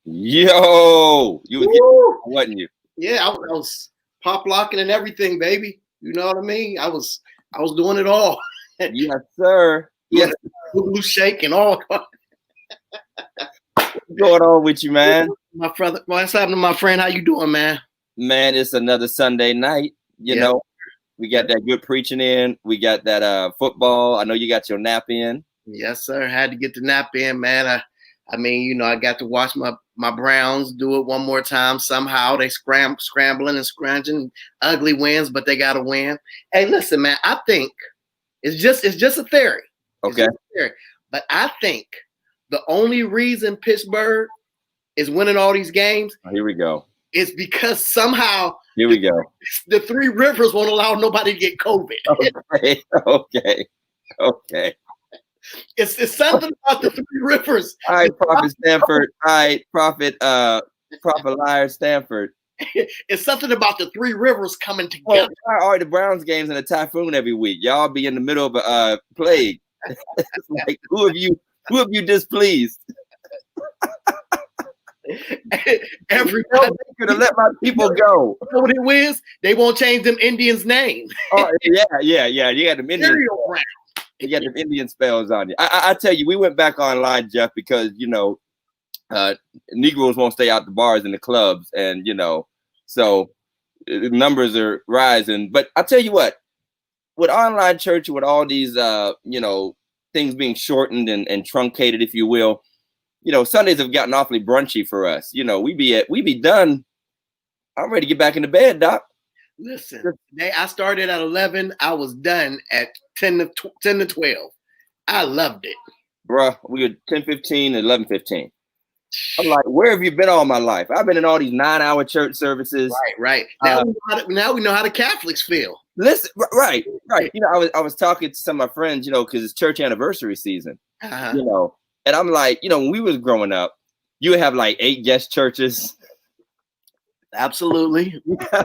Yo, you was getting, wasn't you? Yeah, I was pop locking and everything, baby. You know what I mean? I was doing it all. Yes, sir. Yes. Boogaloo shake and all. What's going on with you, man? My brother, what's happening, my friend? How you doing, man? Man, it's another Sunday night. You know, we got that good preaching in. We got that football. I know you got your nap in. Yes, sir. Had to get the nap in, man. I mean, you know, I got to watch my Browns do it one more time. Somehow they scrambling and scrounging, ugly wins, but they got to win. Hey, listen, man. I think it's just a theory. Okay. But I think the only reason Pittsburgh is winning all these games. Here we go. Is because somehow here we go. The Three Rivers won't allow nobody to get COVID. Okay. It's something about the Three Rivers. All right, Prophet Stanford. All right, Prophet Liar Stanford. It's something about the Three Rivers coming together. Why are the Browns games in a typhoon every week? Y'all be in the middle of a plague. Like, who have you displeased? Everybody could have let my people go. You know what it is? They won't change them Indians' name. Oh yeah. You got them Indians. You got them Indian spells on you. I tell you, we went back online, Jeff, because you know, Negroes won't stay out the bars and the clubs, and you know, so numbers are rising. But I tell you what, with online church, with all these you know, things being shortened and truncated, if you will. You know, Sundays have gotten awfully brunchy for us. You know, we be done. I'm ready to get back into bed, Doc. Listen, today I started at 11. I was done at 10 to 12. I loved it. Bruh, we were 10:15 and 11:15. I'm like, where have you been all my life? I've been in all these 9-hour church services. Right. Now we know how the Catholics feel. Listen, right. You know, I was talking to some of my friends, you know, because it's church anniversary season. You know. And I'm like, you know, when we was growing up, you would have like 8 guest churches. Absolutely.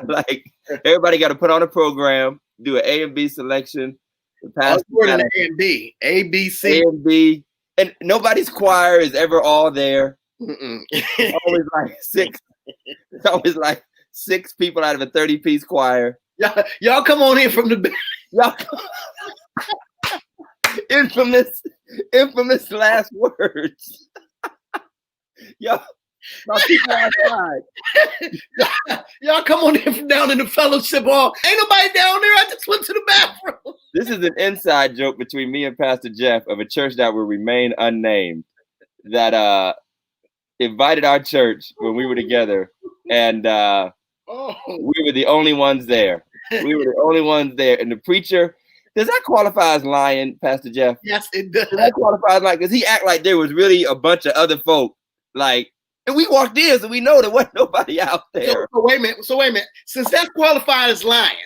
Like everybody got to put on a program, do an A and B selection. More than A and B, A, B, C. A and B. And nobody's choir is ever all there. It's always like 6. It's always like 6 people out of a 30-piece choir. Y'all come on in from the back. Y'all infamous last words. Y'all people outside. Y'all come on in from down in the fellowship hall. Ain't nobody down there. I just went to the bathroom. This is an inside joke between me and Pastor Jeff of a church that will remain unnamed that invited our church when we were together, and we were the only ones there. We were the only ones there, and the preacher. Does that qualify as lying, Pastor Jeff? Yes, it does. That qualifies like, because he act like there was really a bunch of other folk, like, and we walked in, so we know there wasn't nobody out there. So wait a minute. Since that qualifies as lying,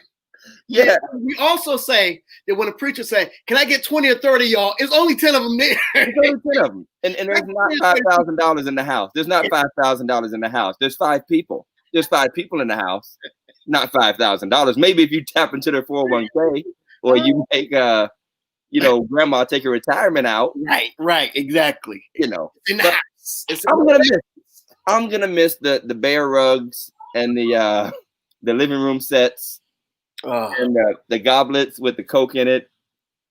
yeah, we also say that when a preacher say, "Can I get 20 or 30 of y'all?" It's only 10 of them there. It's only 10 of them, and there's not $5,000 in the house. There's not $5,000 in the house. There's 5 people. There's 5 people in the house, not $5,000. Maybe if you tap into their 401k. Or you make you know, grandma take her retirement out. Right, exactly. You know, it's in the house. I'm gonna miss the bear rugs and the living room sets and the goblets with the Coke in it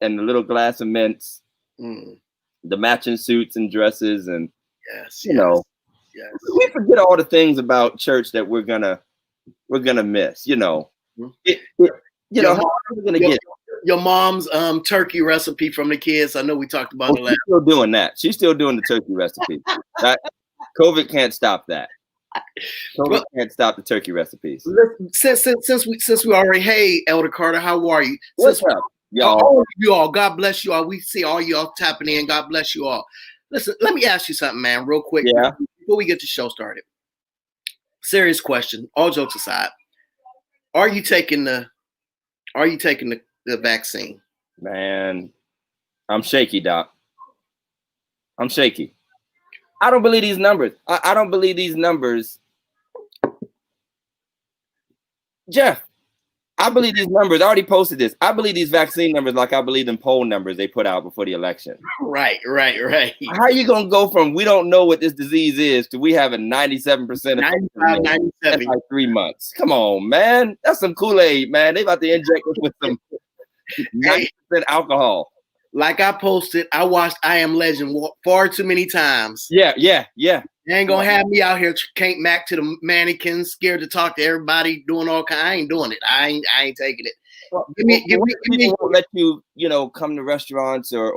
and the little glass of mints, the matching suits and dresses, and you know, we forget all the things about church that we're gonna miss. You know, you know, how are we gonna get your mom's turkey recipe from the kids? I know we talked about it last. She's still doing that. She's still doing the turkey recipe. COVID can't stop that. COVID can't stop the turkey recipes. Since we already, hey, Elder Carter, how are you? What's up, y'all? All of you all, God bless you all. We see all y'all tapping in. God bless you all. Listen, let me ask you something, man, real quick. Yeah. Before we get the show started. Serious question. All jokes aside, are you taking the vaccine? Man, I'm shaky, Doc. I'm shaky. I don't believe these numbers. I don't believe these numbers. Jeff, I believe these numbers. I already posted this. I believe these vaccine numbers like I believe in poll numbers they put out before the election. Right. How are you going to go from we don't know what this disease is to we have a 97% 95, 97 in like 3 months? Come on, man. That's some Kool-Aid, man. They about to inject us with some 90% alcohol. Like I posted, I watched I Am Legend far too many times. Yeah. They ain't gonna have me out here can't mac to the mannequins, scared to talk to everybody, doing all kind. I ain't doing it. I ain't taking it. Well, people won't let you, come to restaurants or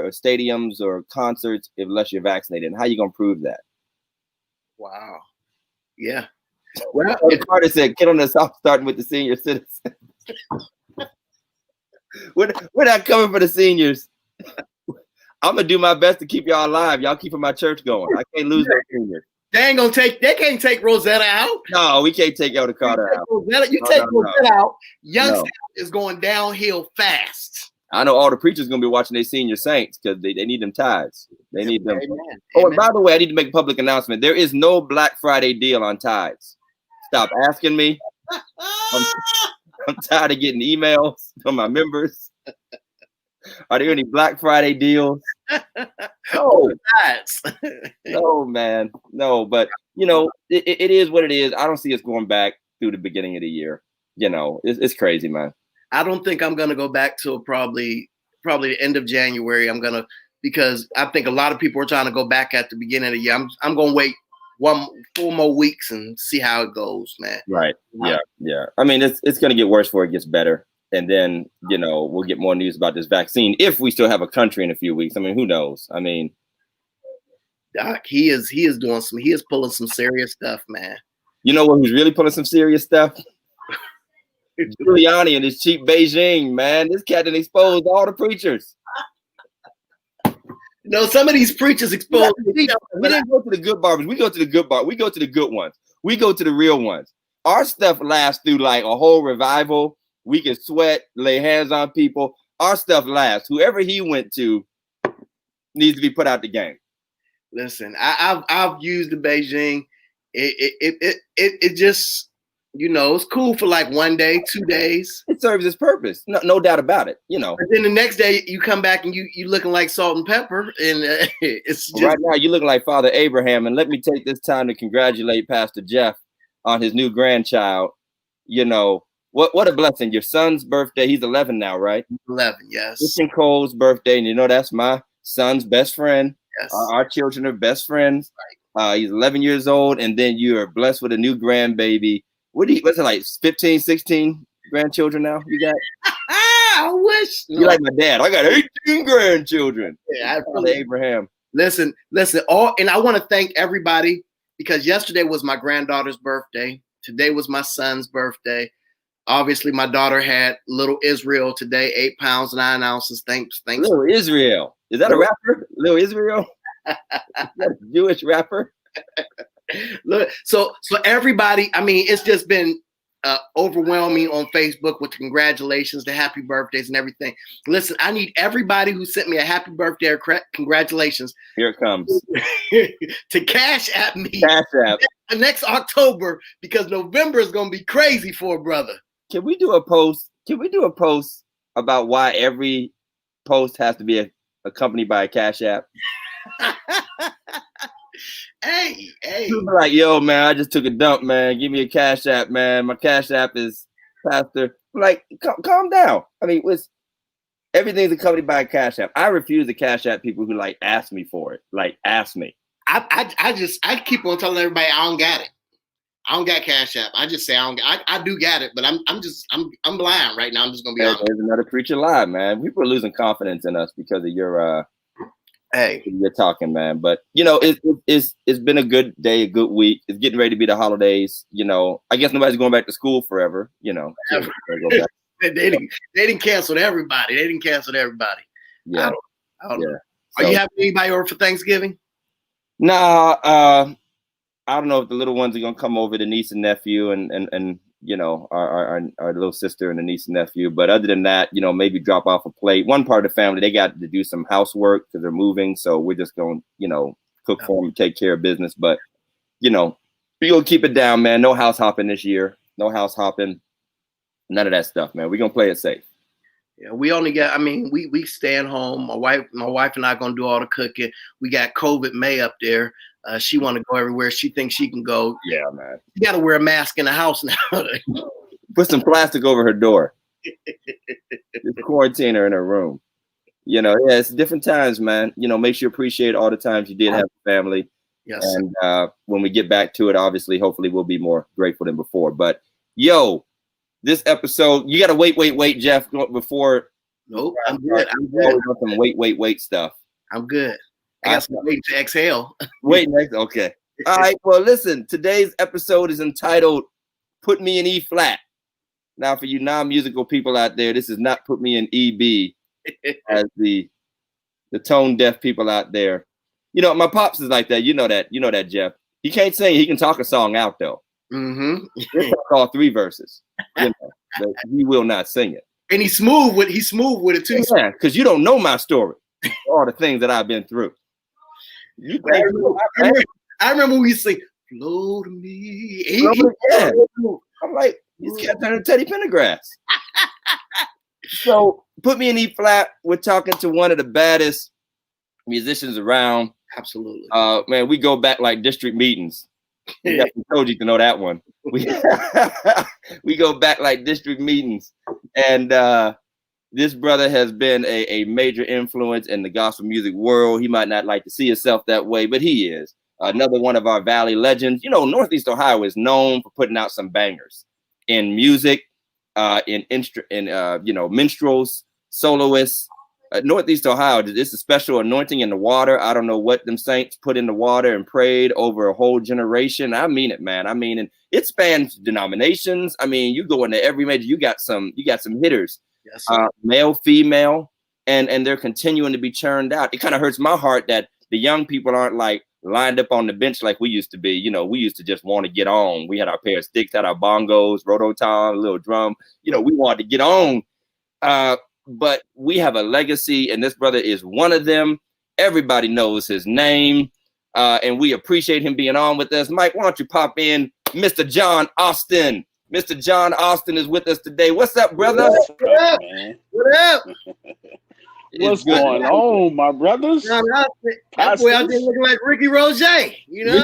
stadiums or concerts unless you're vaccinated. And how you gonna prove that? Wow. Yeah. Well, Carter said, "Get on the south, starting with the senior citizens." We're not coming for the seniors. I'm gonna do my best to keep y'all alive. Y'all keeping my church going. I can't lose that senior. They can't take Rosetta out. No, we can't take Elder Carter out. Rosetta out. Youngstown is going downhill fast. I know all the preachers gonna be watching their senior saints because they need them tithes. They need them. Amen. Oh, and by the way, I need to make a public announcement. There is no Black Friday deal on tithes. Stop asking me. I'm tired of getting emails from my members. Are there any Black Friday deals? No. No, man. No, but it is what it is. I don't see us going back through the beginning of the year. It's crazy, man. I don't think I'm gonna go back till probably the end of January. Because I think a lot of people are trying to go back at the beginning of the year. I'm gonna wait 4 more weeks and see how it goes, man. Right. Yeah. I mean, it's gonna get worse before it gets better. And then, we'll get more news about this vaccine if we still have a country in a few weeks. I mean, who knows? I mean, Doc, he is pulling some serious stuff, man. You know who's really pulling some serious stuff? Giuliani and his cheap Beijing, man. This cat done exposed all the preachers. Some of these preachers exposed. We didn't go to the good barbers. We go to the good bar. We go to the good ones. We go to the real ones. Our stuff lasts through like a whole revival. We can sweat, lay hands on people. Our stuff lasts. Whoever he went to needs to be put out the game. Listen, I've used the Beijing. It just it's cool for like 1 day, 2 days. It serves its purpose, no doubt about it. But then the next day you come back and you looking like salt and pepper, and it's just right now you looking like Father Abraham. And let me take this time to congratulate Pastor Jeff on his new grandchild. What a blessing! Your son's birthday. He's 11 now, right? 11, yes. Christian Cole's birthday, and that's my son's best friend. Yes. Our children are best friends. Right. He's 11 years old, and then you are blessed with a new grandbaby. What's it like? 15, 16 grandchildren now? You got? I wish. You're like my dad. I got 18 grandchildren. Yeah, Abraham. Listen. And I want to thank everybody because yesterday was my granddaughter's birthday. Today was my son's birthday. Obviously, my daughter had little Israel today, 8 pounds, 9 ounces. Thanks. Little Israel. Is that a rapper? Little Israel? Is that a Jewish rapper? Look, so everybody, I mean, it's just been overwhelming on Facebook with the congratulations, the happy birthdays and everything. Listen, I need everybody who sent me a happy birthday or congratulations. Here it comes. To cash at me. Cash app. Next October, because November is going to be crazy for a brother. Can we do a post? About why every post has to be accompanied by a cash app? Hey. Like, yo, man, I just took a dump, man. Give me a cash app, man. My cash app is Pastor. Like, calm down. I mean, everything's accompanied by a cash app. I refuse to cash app people who ask me for it. Ask me. I keep on telling everybody I don't got it. I don't got Cash App. I just say I don't. I do got it, but I'm blind right now. I'm just gonna be honest. There's another preacher live, man. People are losing confidence in us because of your you're talking, man. But it's been a good day, a good week. It's getting ready to be the holidays. I guess nobody's going back to school forever. They didn't cancel everybody. Yeah. I don't know. Are you having anybody over for Thanksgiving? Nah, I don't know if the little ones are gonna come over, the niece and nephew, and our little sister and the niece and nephew. But other than that, maybe drop off a plate. One part of the family, they got to do some housework because they're moving, so we're just gonna cook for them, take care of business. But we're gonna keep it down, man. No house hopping this year. No house hopping. None of that stuff, man. We're gonna play it safe. Yeah, we only got. I mean, we staying home. My wife and I gonna do all the cooking. We got COVID May up there. She want to go everywhere. She thinks she can go. Yeah, man. You got to wear a mask in the house now. Put some plastic over her door. Just quarantine her in her room. You know, yeah, it's different times, man. You know, make sure you appreciate all the times you did have a family. Yes. And when we get back to it, obviously, hopefully we'll be more grateful than before. But yo, this episode, you got to wait, Jeff, before. Nope, I'm good. I'm good. Some wait stuff. I'm good. I got some waiting to exhale. Wait, next. Okay. All right. Well, listen, today's episode is entitled Put Me in E Flat. Now, for you non-musical people out there, this is not Put Me in EB as the tone deaf people out there. You know, my pops is like that. You know that, Jeff. He can't sing. He can talk a song out, though. Mm-hmm. He'll talk all 3 verses. You know, but he will not sing it. And he's smooth with it, too. Yeah, because you don't know my story. All the things that I've been through. I remember we used to sing, "Flow to me." Yeah. I'm like, he's kept turning Teddy Pendergrass. So, Put Me in E Flat. We're talking to one of the baddest musicians around. Absolutely. Man, we go back like district meetings. I told you to know that one. We go back like district meetings, and this brother has been a major influence in the gospel music world. He might not like to see himself that way, but he is another one of our Valley legends. You know, Northeast Ohio is known for putting out some bangers in music, in minstrels, soloists. Northeast Ohio, it's a special anointing in the water. I don't know what them saints put in the water and prayed over a whole generation. I mean it, man. I mean, and it spans denominations. I mean, you go into every major, you got some hitters. Yes, male, female, and they're continuing to be churned out. It kind of hurts my heart that the young people aren't like lined up on the bench like we used to be. You know, we used to just want to get on. We had our pair of sticks, had our bongos, rototom, little drum. You know, we wanted to get on. But we have a legacy, and this brother is one of them. Everybody knows his name, and we appreciate him being on with us. Mike, why don't you pop in Mr. John Austin? Mr. John Austin is with us today. What's up, brother? What up, man? What up? What's going on, my brothers? That boy out there looking like Ricky Roger, you know?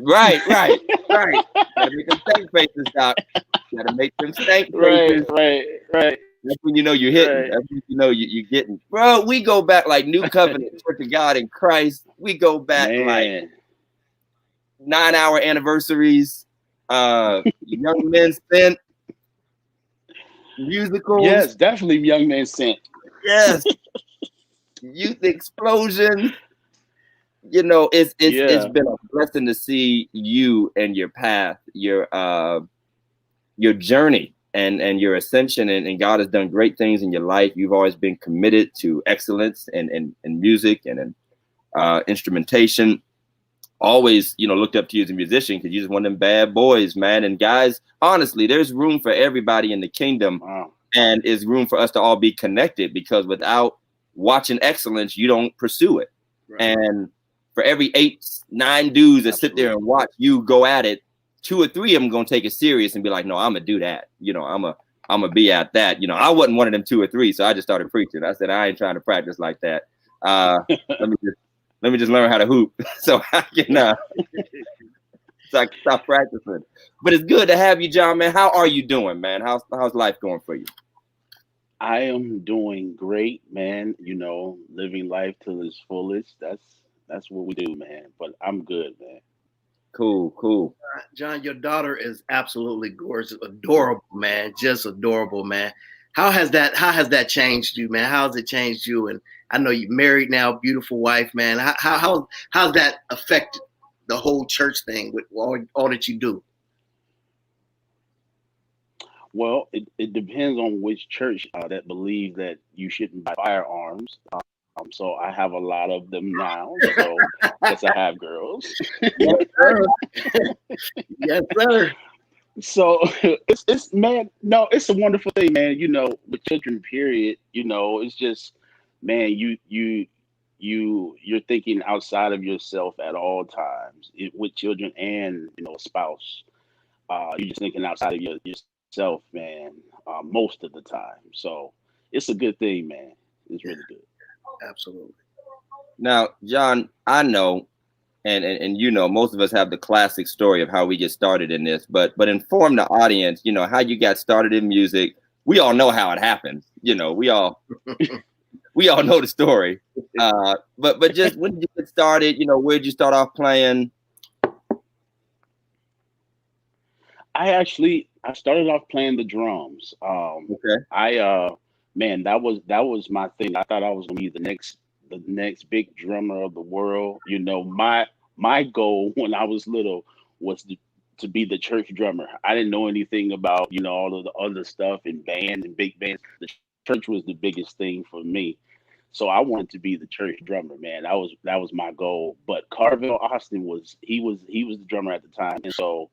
Right. Gotta make them stank faces, Doc. Gotta make them stank faces. Right. That's when you know you're hitting. Right. That's when you know you're getting. Bro, we go back like New Covenant, Church of God in Christ. We go back like 9-hour anniversaries, Young Men Sent, musicals. Yes, definitely Young Men Sent. Yes. Youth Explosion. You know, it's been a blessing to see you and your path, your journey. And your ascension, and God has done great things in your life. You've always been committed to excellence in music and in instrumentation. Always, looked up to you as a musician because you're just one of them bad boys, man. And guys, honestly, there's room for everybody in the kingdom, and is room for us to all be connected, because without watching excellence, you don't pursue it. Right. And for every 8-9 dudes that sit there and watch you go at it, 2 or 3 of them gonna take it serious and be like, no, I'm gonna do that. I'm gonna be at that. I wasn't one of them 2 or 3, so I just started preaching. I said, I ain't trying to practice like that. Let me just learn how to hoop so I can stop practicing. But it's good to have you, John, man. How are you doing, man? How's life going for you? I am doing great, man. Living life to its fullest. That's what we do, man. But I'm good, man. Cool. John, your daughter is absolutely gorgeous, adorable, man. Just adorable, man. How has that changed you, man? How has it changed you? And I know you're married now, beautiful wife, man. How's that affected the whole church thing with all that you do? Well, it depends on which church that believes that you shouldn't buy firearms. So I have a lot of them now. So yes, I have girls. Yes, sir. Yes, sir. So it's man, no, it's a wonderful thing, man. With children, period. It's just, man, you you're thinking outside of yourself at all times, with children and a spouse. You're just thinking outside of yourself, man, most of the time. So it's a good thing, man. It's really good. Absolutely. Now, John, I know, and most of us have the classic story of how we get started in this, but inform the audience, how you got started in music. We all know how it happened. We all know the story. But just when did you get started? Where did you start off playing? I started off playing the drums. Okay. Man, that was my thing. I thought I was gonna be the next big drummer of the world. My goal when I was little was to be the church drummer. I didn't know anything about all of the other stuff and bands and big bands. The church was the biggest thing for me. So I wanted to be the church drummer, man. That was my goal. But Carville Austin was the drummer at the time, and so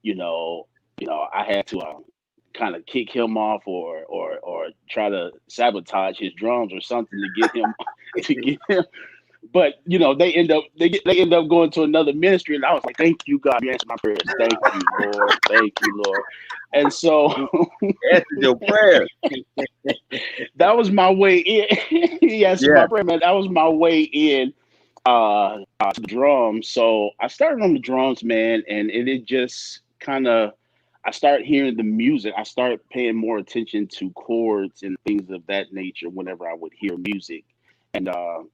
I had to kind of kick him off or try to sabotage his drums or something to get him to get him. But they end up going to another ministry, and I was like, "Thank you, God, you answered my prayers. Thank you, Lord. Thank you, Lord." And so answered your prayer. That was my way in. He answered my prayer, man. That was my way in to the drums. So I started on the drums, man, and it just kind of, I started hearing the music. I started paying more attention to chords and things of that nature whenever I would hear music. And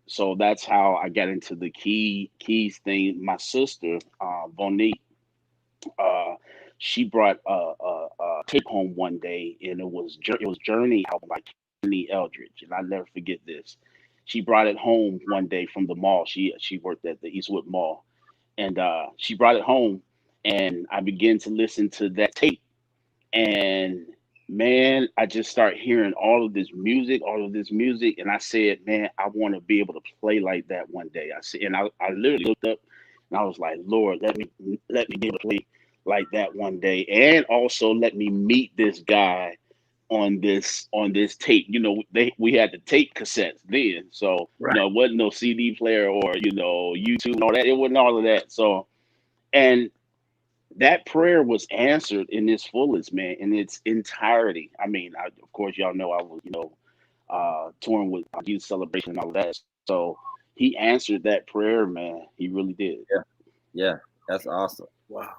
so that's how I got into the keys thing. My sister, Bonique, she brought a tape home one day, and it was Journey album by Kenny Eldridge, and I never forget this. She brought it home one day from the mall. She worked at the Eastwood Mall, and she brought it home, and I began to listen to that tape, and man, I just start hearing all of this music, and I said, man, I want to be able to play like that one day. I said, and I literally looked up, and I was like, Lord, let me be able to play like that one day, and also let me meet this guy on this tape. We had the tape cassettes then, so it wasn't no CD player or YouTube and all that. It wasn't all of that. So, and that prayer was answered in its fullest, man, in its entirety. I mean, of course, y'all know I was, touring with Youth Celebration and all of that. So he answered that prayer, man. He really did. Yeah, that's awesome. Wow.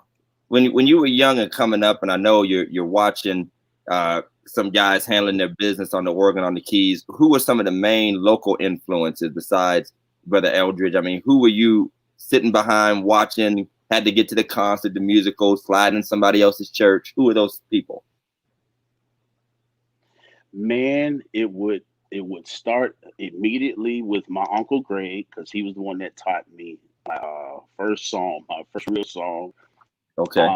When you were young and coming up, and I know you're watching some guys handling their business on the organ, on the keys. Who were some of the main local influences besides Brother Eldridge? I mean, who were you sitting behind watching? Had to get to the concert, the musical, slide in somebody else's church? Who are those people? Man, it would start immediately with my Uncle Greg, because he was the one that taught me my first real song. Okay.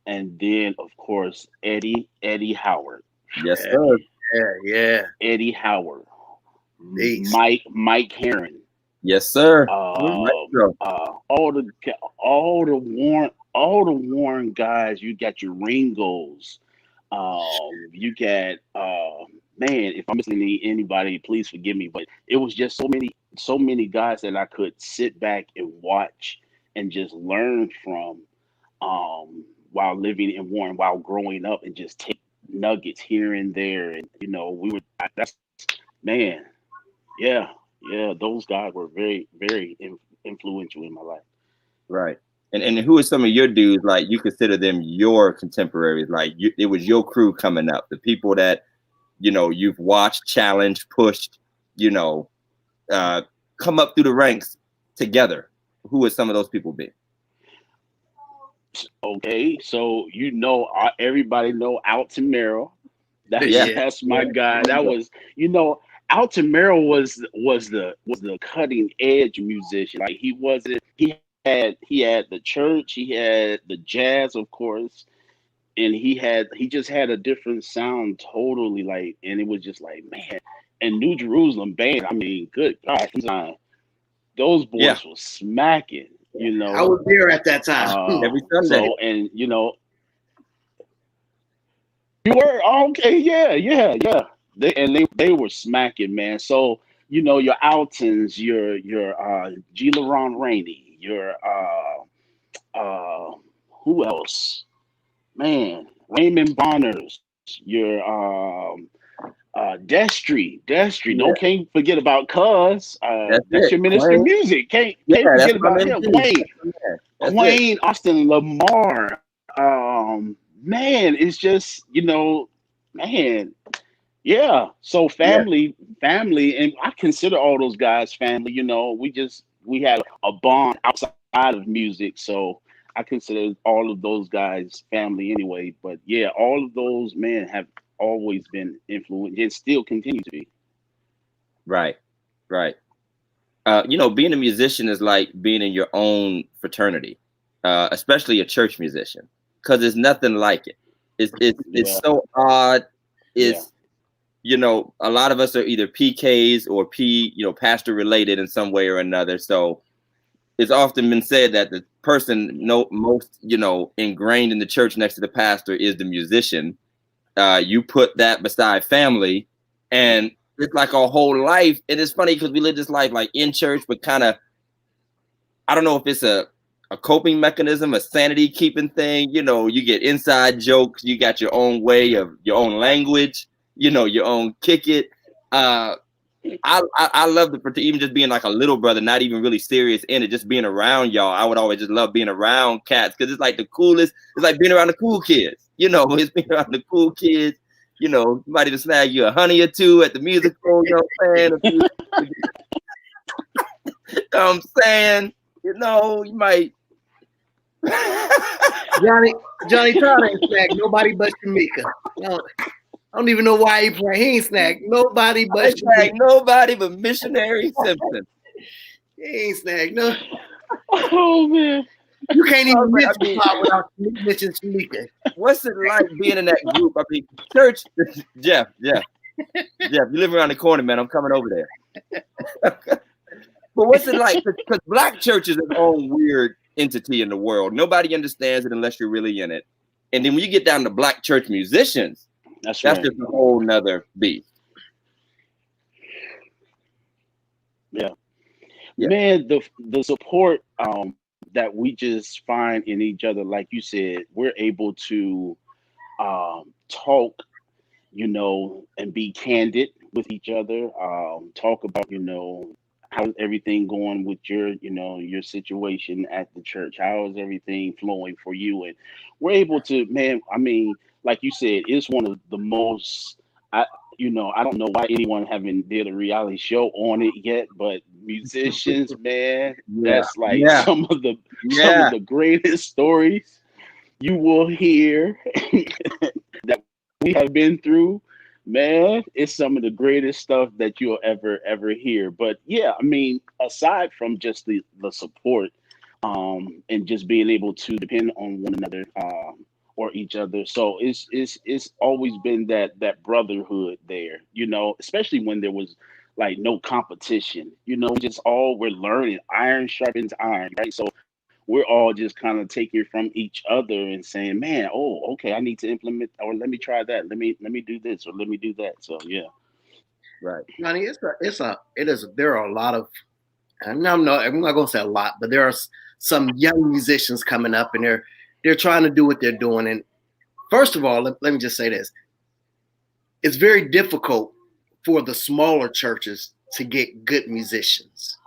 And then, of course, Eddie Howard. Yes, sir. Yeah. Eddie Howard. Nice. Mike Herron. Yes, sir. All the Warren guys. You got your Ringos. You got man. If I'm missing anybody, please forgive me. But it was just so many guys that I could sit back and watch and just learn from. While living in Warren, while growing up, and just take nuggets here and there, and those guys were very, very influential in my life. Right. And who are some of your dudes, like, you consider them your contemporaries? Like, it was your crew coming up, the people that you've watched, challenged, pushed, come up through the ranks together. Who would some of those people be? Okay, so everybody know Alton Merrill. That's my guy. That was Alton Merrill was the cutting edge musician. Like, he had the church, he had the jazz, of course, and he just had a different sound totally, like, and it was just like, man. And New Jerusalem band, I mean, good God, those boys were smacking. I was there at that time. Every Sunday. So, and you were okay, yeah. They were smacking, man. So your Altons, your G. LaRon Rainey, your who else? Man, Raymond Bonners, your Destry. Yeah, Can't forget about Cuz. that's That's it. your minister of Quayne. music. Yeah, Can't that's forget my about man him. too. That's it. Quayne, Austin Lamar. Man, it's just, man, yeah. So Yeah, family, and I consider all those guys family. We had a bond outside of music, so I consider all of those guys family anyway. But yeah, all of those men have always been influenced and still continue to be. right, right. Being a musician is like being in your own fraternity, especially a church musician, because there's nothing like it. It's Yeah, so odd. yeah, It's a lot of us are either PKs or pastor related in some way or another. So it's often been said that the person most ingrained in the church next to the pastor is the musician. You put that beside family, and it's like our whole life. And it's funny because we live this life like in church, but kind of, I don't know if it's a coping mechanism, a sanity keeping thing. You get inside jokes, you got your own way of your own language, your own kick it. I love even just being like a little brother, not even really serious in it, just being around y'all. I would always just love being around cats because it's like the coolest. It's like being around the cool kids. It's being around the cool kids. Somebody to snag you a honey or two at the musical. You know what I'm saying? You know what I'm saying? You might. Johnny Todd ain't snagged nobody but Shamika. I don't even know why he playing. He ain't snagged nobody but Missionary Simpson. He ain't snagged no. Oh man, You can't even mention Todd without mentioning Shamika. What's it like being in that group? I mean, church, Jeff, you live around the corner, man. I'm coming over there. But what's it like? Because Black church is its own weird entity in the world. Nobody understands it unless you're really in it. And then when you get down to Black church musicians, that's right. just a whole nother beast. Yeah. Man, the support that we just find in each other, like you said, we're able to talk, and be candid with each other. Talk about, how's everything going with your situation at the church? How is everything flowing for you? And we're able to, man, I mean, like you said, it's one of the most, I don't know why anyone haven't did a reality show on it yet, but musicians, man, that's like some of the greatest stories you will hear that we have been through. Man, it's some of the greatest stuff that you'll ever hear. But yeah, I mean, aside from just the support, and just being able to depend on one another, or each other. So it's always been that brotherhood there, especially when there was like no competition, just all we're learning. Iron sharpens iron, right? So we're all just kind of taking from each other and saying, man, oh, okay, I need to implement, or let me try that. Let me do this, or let me do that. So yeah. Right. Johnny, there are a lot of, I'm not going to say a lot, but there are some young musicians coming up, and they're trying to do what they're doing. And first of all, let me just say this. It's very difficult for the smaller churches to get good musicians.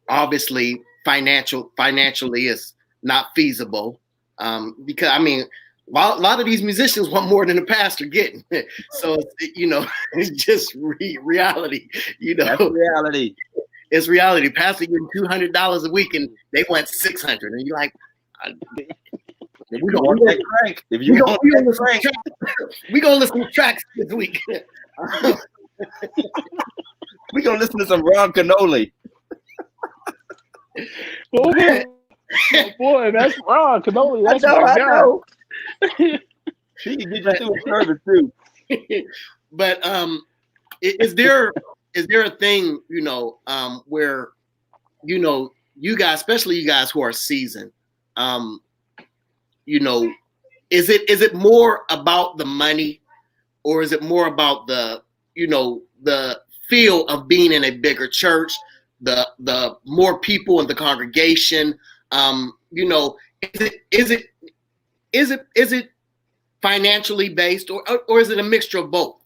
Obviously, financially is not feasible, because I mean, a lot of these musicians want more than the pastor getting. So it's just reality. That's reality. It's reality. Pastor getting $200 a week, and they want $600, and you're like, we're gonna listen to tracks this week. We're gonna listen to some Ron Canoli. Oh boy, that's Ron Canoli. That's I know. He can get you through a service too. But is there a thing, where, you guys, especially you guys who are seasoned, is it more about the money, or is it more about the feel of being in a bigger church, the more people in the congregation. You know, is it financially based, or is it a mixture of both?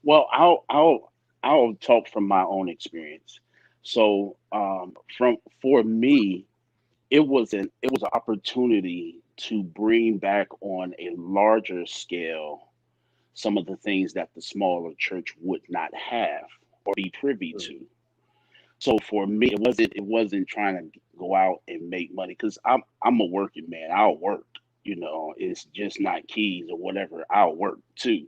Well, I'll talk from my own experience. So, for me, it was an opportunity to bring back on a larger scale some of the things that the smaller church would not have or be privy to. So for me, it wasn't trying to go out and make money, because I'm a working man. I'll work. You know, it's just not keys or whatever. I'll work too.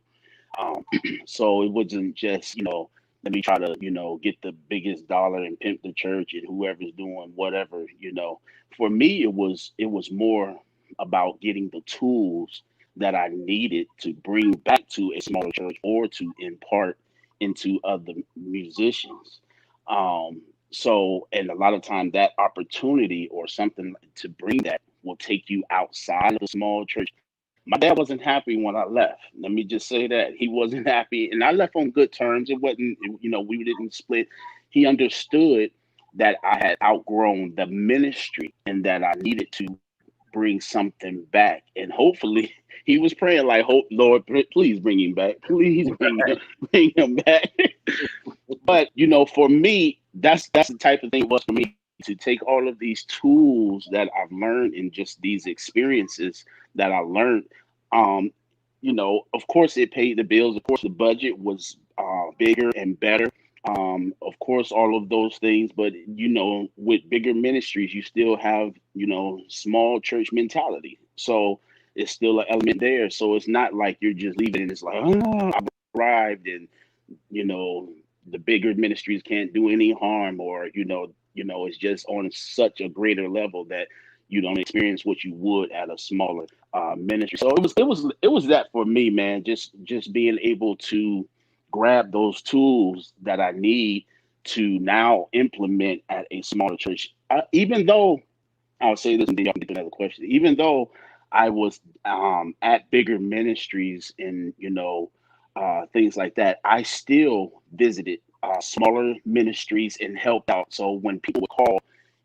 So it wasn't just, let me try to, get the biggest dollar and pimp the church and whoever's doing whatever. For me, it was more about getting the tools that I needed to bring back to a smaller church or to impart into other musicians. So, and a lot of time that opportunity or something to bring that will take you outside of the small church. My dad wasn't happy when I left. Let me just say that he wasn't happy, and I left on good terms. It wasn't, we didn't split. He understood that I had outgrown the ministry and that I needed to bring something back. And hopefully, he was praying like, Lord, please bring him back. Please bring him back. But for me, that's the type of thing it was for me, to take all of these tools that I've learned and just these experiences that I learned. Of course it paid the bills. Of course the budget was bigger and better. Of course, all of those things, but with bigger ministries, you still have, small church mentality. So it's still an element there. So it's not like you're just leaving and it's like, oh, I've arrived and, the bigger ministries can't do any harm, or, it's just on such a greater level that you don't experience what you would at a smaller ministry. So it was that for me, man, just being able to grab those tools that I need to now implement at a smaller church. Even though, I'll say this and then y'all can get to another question, even though I was at bigger ministries and, things like that, I still visited smaller ministries and helped out. So when people would call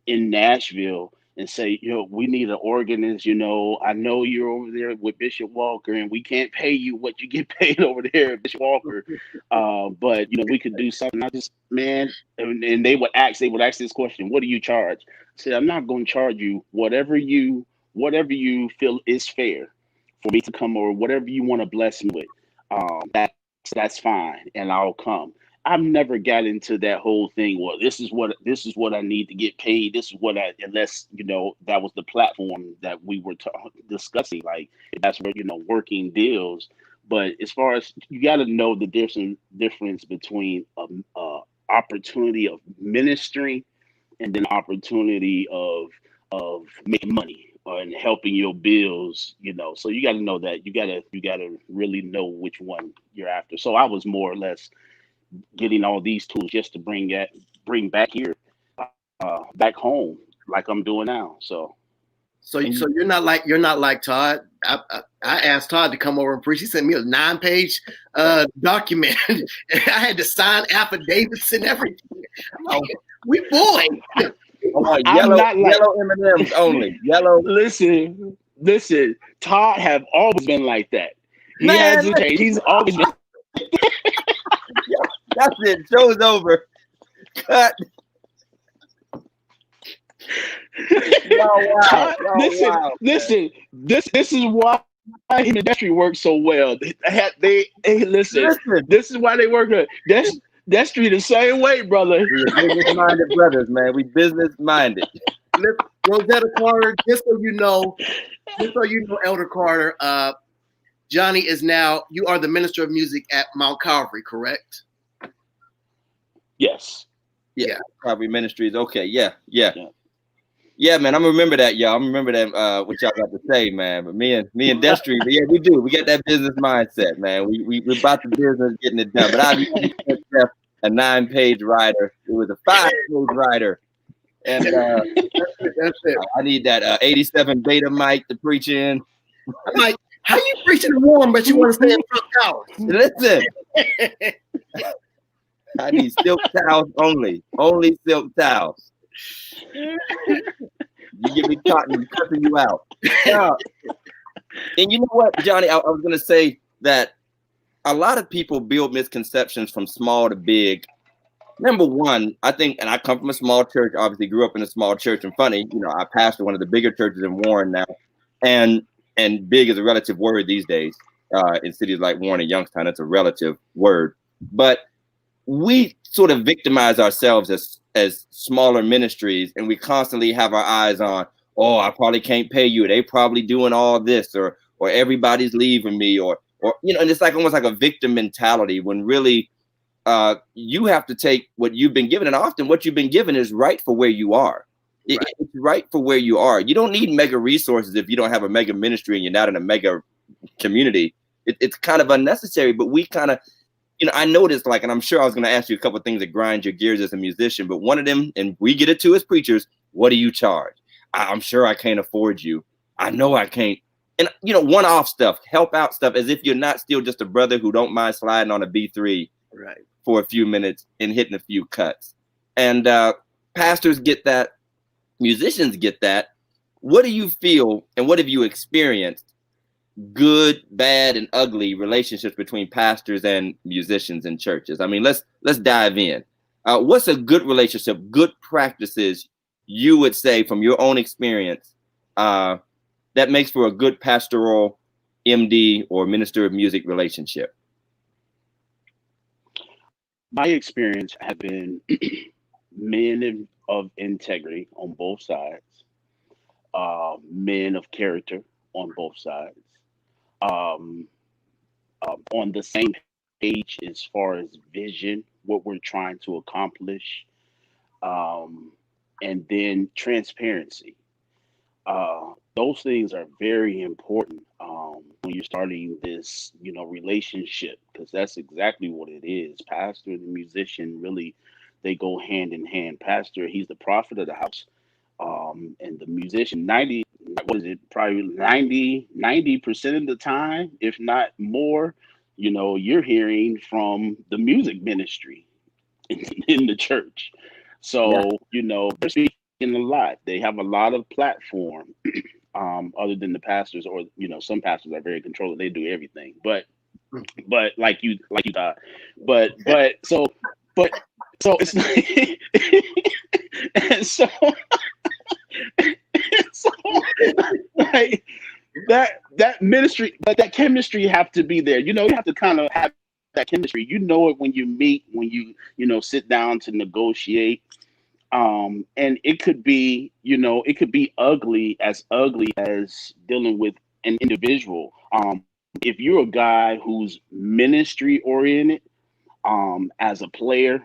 in Nashville and say, we need an organist, I know you're over there with Bishop Walker and we can't pay you what you get paid over there at Bishop Walker. But, we could do something. I just, man, and they would ask this question, what do you charge? I said, I'm not going to charge you whatever you feel is fair for me to come, or whatever you want to bless me with. That's fine. And I'll come. I've never got into that whole thing. Well, this is what I need to get paid. This is what unless, that was the platform that we were discussing, like that's where, working deals. But as far as, you got to know the difference between opportunity of ministry and then opportunity of making money and helping your bills, so you got to know that you got to really know which one you're after. So I was more or less getting all these tools just to bring back here, back home, like I'm doing now. So you're not like Todd. I asked Todd to come over and preach. He sent me a 9-page document. I had to sign affidavits and everything. Like, we boys. Yellow M&Ms only. Yellow. Listen. Todd have always been like that. He hasn't changed. He's always been. That's it. Show's over. Cut. Listen. This is why the industry works so well. Listen. This is why they work good. That street the same way, brother. We're business-minded brothers, man. We business-minded. Rosetta Carter, just so you know, Elder Carter, Johnny you are the minister of music at Mount Calvary, correct? Yes. Yeah. Calvary Ministries. Okay. Yeah, man. I'm remember that, y'all. I remember that. What y'all got to say, man. But me and Destry, yeah, we do. We got that business mindset, man. We about the business, getting it done. But I a 9-page writer. It was a 5-page writer, and that's it. I need that 87 beta mic to preach in. I'm like, how you preaching warm, but you want to stay in front house? Listen, I need silk towels only. Only silk towels. You give me cotton, I'm cussing you out. And you know what, Johnny? I was going to say that a lot of people build misconceptions from small to big. Number one, I think, and I come from a small church, obviously grew up in a small church, and funny, I pastor one of the bigger churches in Warren now, and big is a relative word these days. In cities like Warren and Youngstown, it's a relative word. But we sort of victimize ourselves as smaller ministries, and we constantly have our eyes on, oh, I probably can't pay you. They probably doing all this, or everybody's leaving me, or and it's like almost like a victim mentality when really you have to take what you've been given, and often what you've been given is right for where you are. Right. It's right for where you are. You don't need mega resources if you don't have a mega ministry and you're not in a mega community. It's kind of unnecessary, but we kind of, I noticed, like, and I'm sure I was going to ask you a couple of things that grind your gears as a musician, but one of them, and we get it too as preachers, what do you charge? I'm sure I can't afford you. I know I can't. And, one-off stuff, help out stuff, as if you're not still just a brother who don't mind sliding on a B3 right for a few minutes and hitting a few cuts. And pastors get that. Musicians get that. What do you feel, and what have you experienced, good, bad, and ugly relationships between pastors and musicians in churches? I mean, let's dive in. What's a good relationship, good practices you would say from your own experience that makes for a good pastoral MD or minister of music relationship? My experience have been men of integrity on both sides, men of character on both sides, on the same page as far as vision, what we're trying to accomplish, and then transparency. Those things are very important when you're starting this, relationship, because that's exactly what it is. Pastor and musician, really, they go hand in hand. Pastor, he's the prophet of the house, and the musician, probably 90% of the time, if not more, you're hearing from the music ministry in the church. So, they're speaking a lot. They have a lot of platform, other than the pastors, or, some pastors are very controlling. They do everything, but like you thought, so it's like, and so like that ministry, but that chemistry have to be there. You have to kind of have that chemistry. It when you meet, when you sit down to negotiate. And it could be, it could be ugly as dealing with an individual. If you're a guy who's ministry oriented, as a player,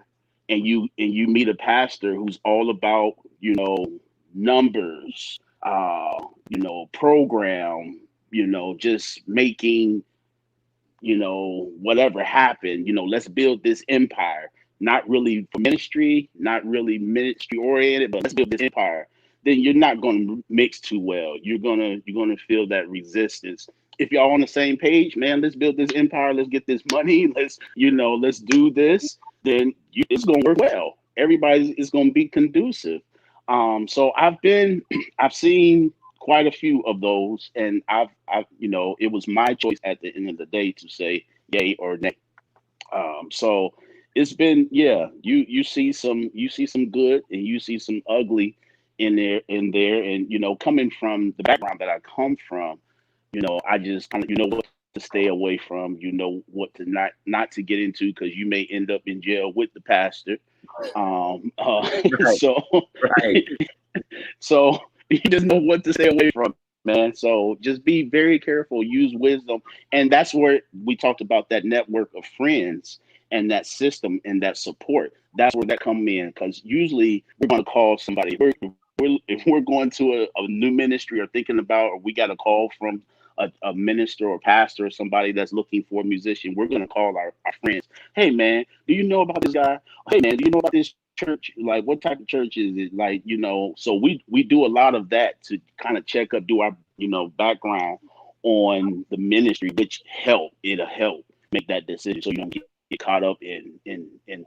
and you meet a pastor who's all about, numbers, program, just making, whatever happen, let's build this empire. Not really for ministry, not really ministry oriented, but let's build this empire. Then you're not going to mix too well. You're gonna feel that resistance. If y'all on the same page, man, let's build this empire. Let's get this money. Let's do this. Then it's gonna work well. Everybody is gonna be conducive. So I've seen quite a few of those, and I've it was my choice at the end of the day to say yay or nay. So it's been, you see some good and you see some ugly in there, and coming from the background that I come from, I just kind of what to stay away from, what to not to get into, because you may end up in jail with the pastor. Right. So Right. so you just know what to stay away from, man. So just be very careful, use wisdom. And that's where we talked about that network of friends and that system and that support. That's where that come in, because usually we're going to call somebody. If we're going to a new ministry or thinking about, or we got a call from a minister or pastor or somebody that's looking for a musician, we're going to call our friends. Hey, man, do you know about this guy? Hey, man, do you know about this church? Like, what type of church is it? Like, so we do a lot of that to kind of check up, do our, background on the ministry, which it'll help make that decision, so you don't get get caught up in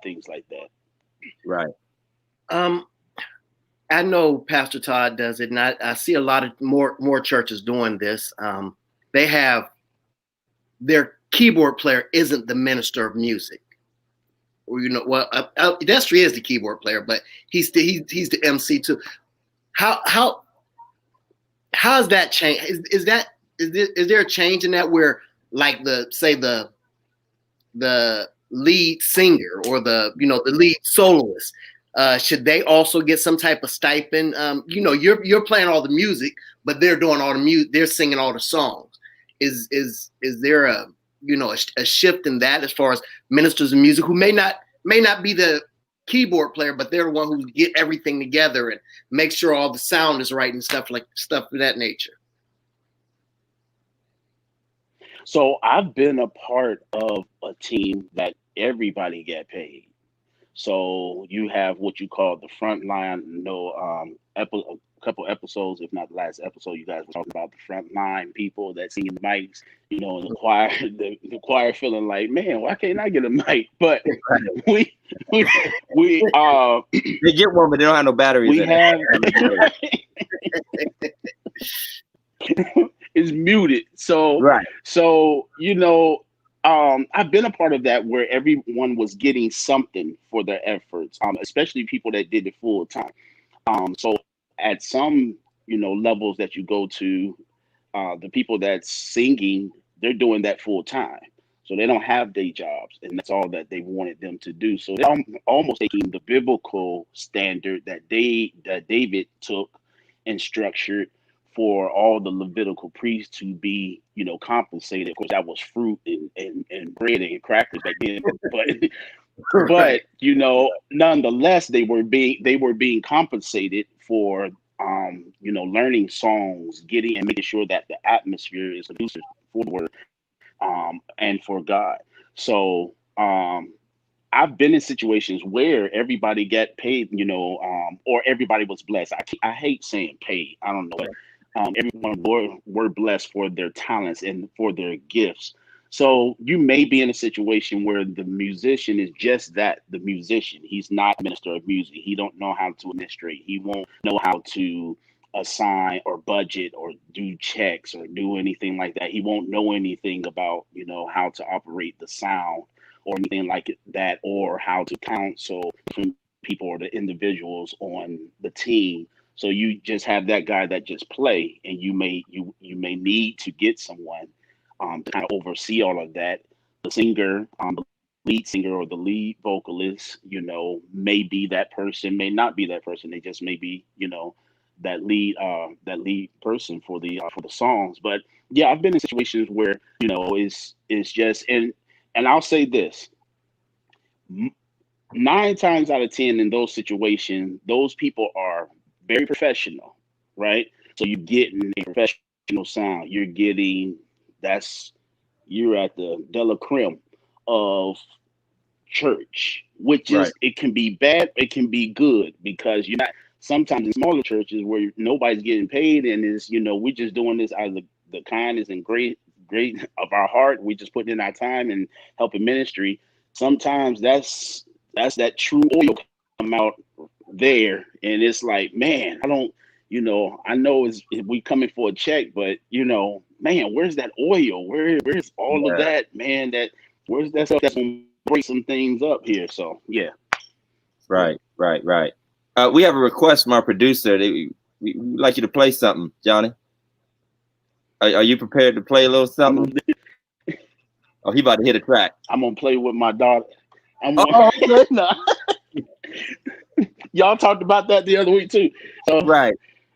things like that. Right. I know Pastor Todd does it, and I see a lot of more churches doing this. They have their keyboard player isn't the minister of music, or Destry is the keyboard player, but he's the MC too. How's that change? Is there a change in that where like the lead singer or the lead soloist? Should they also get some type of stipend? You're playing all the music, but they're doing all the music. They're singing all the songs. Is there a shift in that as far as ministers of music who may not be the keyboard player, but they're the one who get everything together and make sure all the sound is right and stuff of that nature? So I've been a part of a team that everybody get paid. So you have what you call the front line. A couple episodes, if not the last episode, you guys were talking about the front line people that sing the mics. And the choir, the choir feeling like, man, why can't I get a mic? But we they get one, but they don't have no batteries. It's muted. So right. So I've been a part of that where everyone was getting something for their efforts, especially people that did it full time. So at some, levels that you go to, the people that's singing, they're doing that full time. So they don't have day jobs, and that's all that they wanted them to do. So they're almost taking the biblical standard that David took and structured for all the Levitical priests to be, compensated. Of course, that was fruit and bread and crackers back then. But nonetheless, they were being compensated for learning songs, getting and making sure that the atmosphere is conducive for the word and for God. So I've been in situations where everybody get paid, or everybody was blessed. I hate saying paid. I don't know. Everyone were blessed for their talents and for their gifts. So you may be in a situation where the musician is just that, the musician. He's not a minister of music. He don't know how to administrate. He won't know how to assign or budget or do checks or do anything like that. He won't know anything about, how to operate the sound or anything like that, or how to counsel different people or the individuals on the team. So you just have that guy that just play, and you may need to get someone to kind of oversee all of that. The singer, the lead singer or the lead vocalist, may be that person, may not be that person. They just may be, that lead person for the songs. But yeah, I've been in situations where it's just, and I'll say this: 9 times out of 10 in those situations, those people are very professional, right? So you're getting a professional sound. You're at the Della Creme of church, which is, right. It can be bad, it can be good, because you're not, sometimes in smaller churches where nobody's getting paid and is, we're just doing this out of the kindness and great of our heart. We just putting in our time and helping ministry. Sometimes that's that true oil come out there, and it's like, man, I don't, I know we coming for a check, but man, where's that oil? Where's all of that, man? Where's that stuff that's gonna break some things up here? So yeah. Right. We have a request from our producer. We'd like you to play something, Johnny. Are you prepared to play a little something? Oh, he about to hit a track. I'm gonna play with my daughter. Y'all talked about that the other week too. So, right.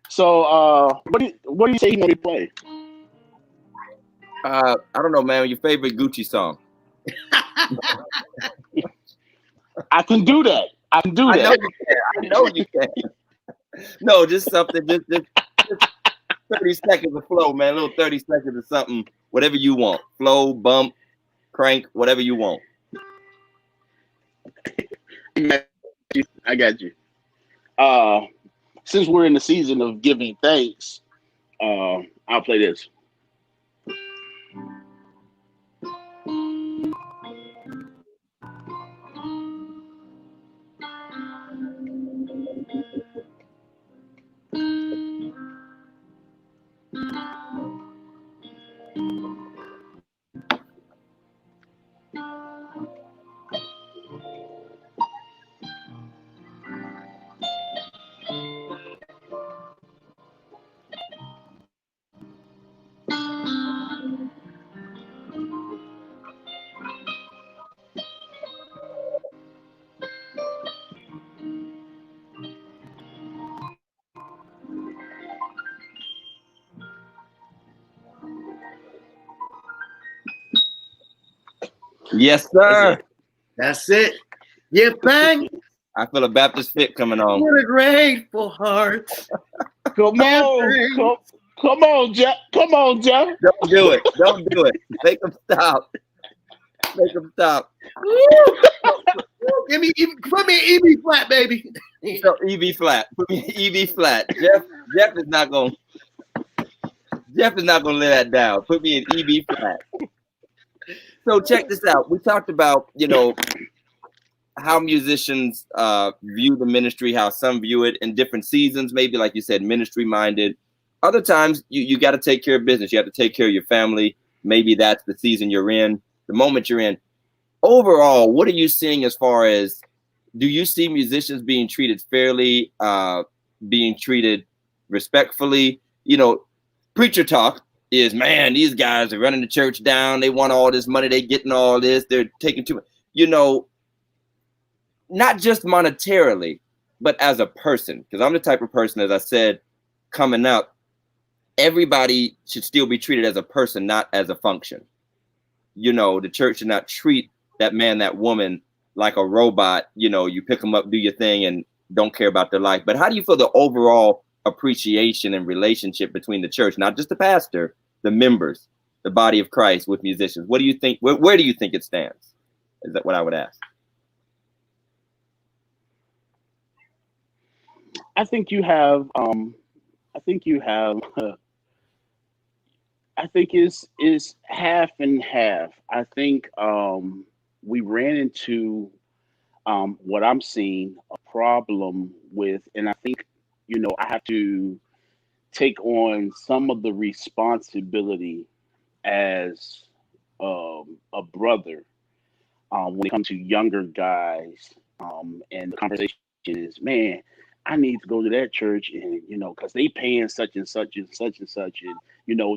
So what do you say you want to play? I don't know, man. Your favorite Gucci song? I can do that. I know you can. No, just something. Just 30 seconds of flow, man. A little 30 seconds of something. Whatever you want. Flow, bump, crank, whatever you want. I got you. Since we're in the season of giving thanks, I'll play this. Yes, sir. That's it. Yeah, bang. I feel a Baptist fit coming on. What a grateful heart. Come on, come on, Jeff. Come on, Jeff. Don't do it. Don't do it. Make them stop. Make them stop. Put me an EB flat, baby. So EB flat. Put me an EB flat. Jeff is not gonna lay that down. Put me an EB flat. So check this out. We talked about, how musicians view the ministry, how some view it in different seasons, maybe like you said, ministry minded. Other times you got to take care of business. You have to take care of your family. Maybe that's the season you're in, the moment you're in. Overall, what are you seeing as far as, do you see musicians being treated fairly, being treated respectfully? Preacher talk is, man, these guys are running the church down. They want all this money. They getting all this. They're taking too much, not just monetarily, but as a person. Because I'm the type of person, as I said, coming up, everybody should still be treated as a person, not as a function. The church should not treat that man, that woman like a robot. You pick them up, do your thing, and don't care about their life. But how do you feel the overall appreciation and relationship between the church, not just the pastor, the members, the body of Christ with musicians? What do you think? Where do you think it stands? Is that what I would ask? I think you have. I think it's half and half. I think we ran into what I'm seeing a problem with, and I think I have to take on some of the responsibility as a brother when it comes to younger guys, and the conversation is, man, I need to go to that church, and because they paying such and such and such and such, and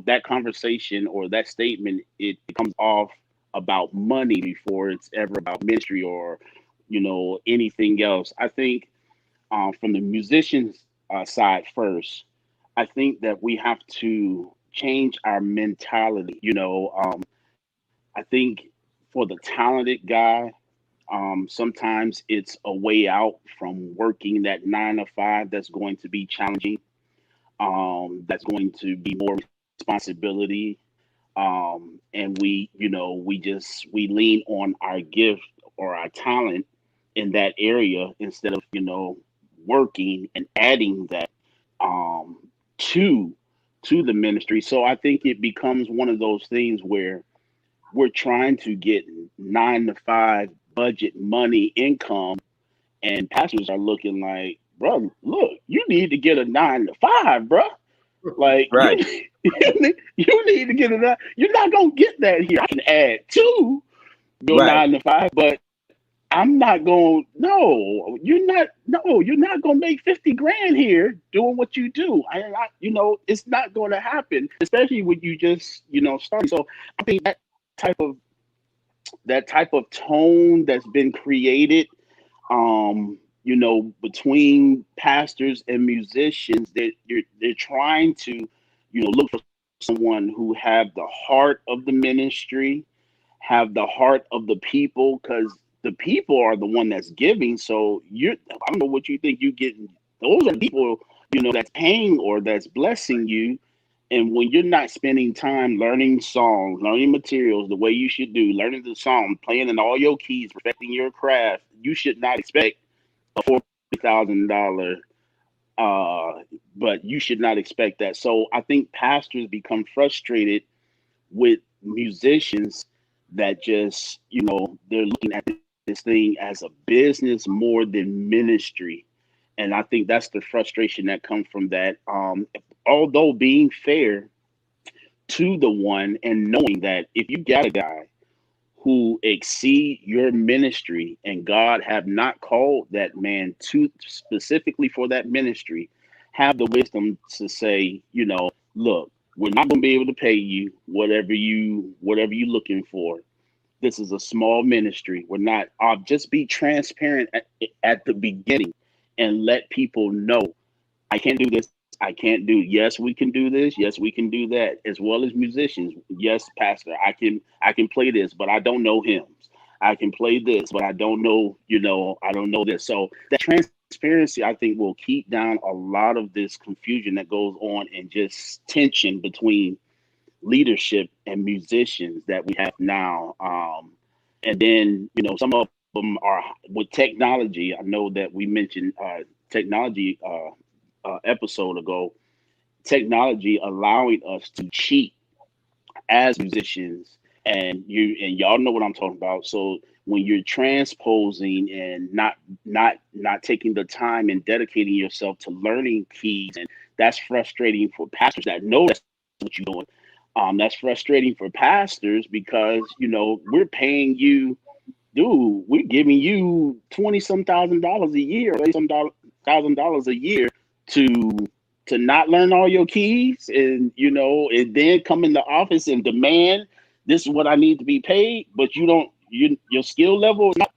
that conversation or that statement, it comes off about money before it's ever about ministry or anything else. I think from the musicians side first, I think that we have to change our mentality. I think for the talented guy, sometimes it's a way out from working that 9 to 5 that's going to be challenging, that's going to be more responsibility. And we lean on our gift or our talent in that area instead of, working and adding that to the ministry. So I think it becomes one of those things where we're trying to get 9 to 5 budget money income, and pastors are looking like, bro, look, you need to get a 9 to 5, bro. Like, right. you need to get a 9. You're not gonna get that here. I can add to your 9 to 5, but I'm not going. No, you're not. No, you're not gonna make 50 grand here doing what you do. It's not going to happen, especially when you just start. So I think that type of tone that's been created, between pastors and musicians, that they're trying to, look for someone who have the heart of the ministry, have the heart of the people, because the people are the one that's giving. So I don't know what you think you get. Those are the people, that's paying or that's blessing you. And when you're not spending time learning songs, learning materials the way you should do, learning the song, playing in all your keys, perfecting your craft, you should not expect a $40,000. But you should not expect that. So I think pastors become frustrated with musicians that just, they're looking at this thing as a business more than ministry. And I think that's the frustration that comes from that. Although being fair to the one and knowing that if you got a guy who exceed your ministry and God have not called that man to specifically for that ministry, have the wisdom to say, look, we're not going to be able to pay you whatever you looking for. This is a small ministry. We're not. Just be transparent at the beginning and let people know I can't do this I can't do. Yes, we can do this. Yes, we can do that. As well as musicians. Yes, pastor, I can play this, but I don't know hymns. I can play this, but I don't know. I don't know this. So that transparency, I think, will keep down a lot of this confusion that goes on and just tension between leadership and musicians that we have now. And then some of them are with technology. I know that we mentioned technology episode ago, technology allowing us to cheat as musicians, and y'all know what I'm talking about. So when you're transposing and not taking the time and dedicating yourself to learning keys, and that's frustrating for pastors that know that's what you're doing. That's frustrating for pastors because we're paying you, dude. We're giving you $20-some thousand a year, $30-some thousand a year to not learn all your keys, and and then come in the office and demand this is what I need to be paid, but your skill level is not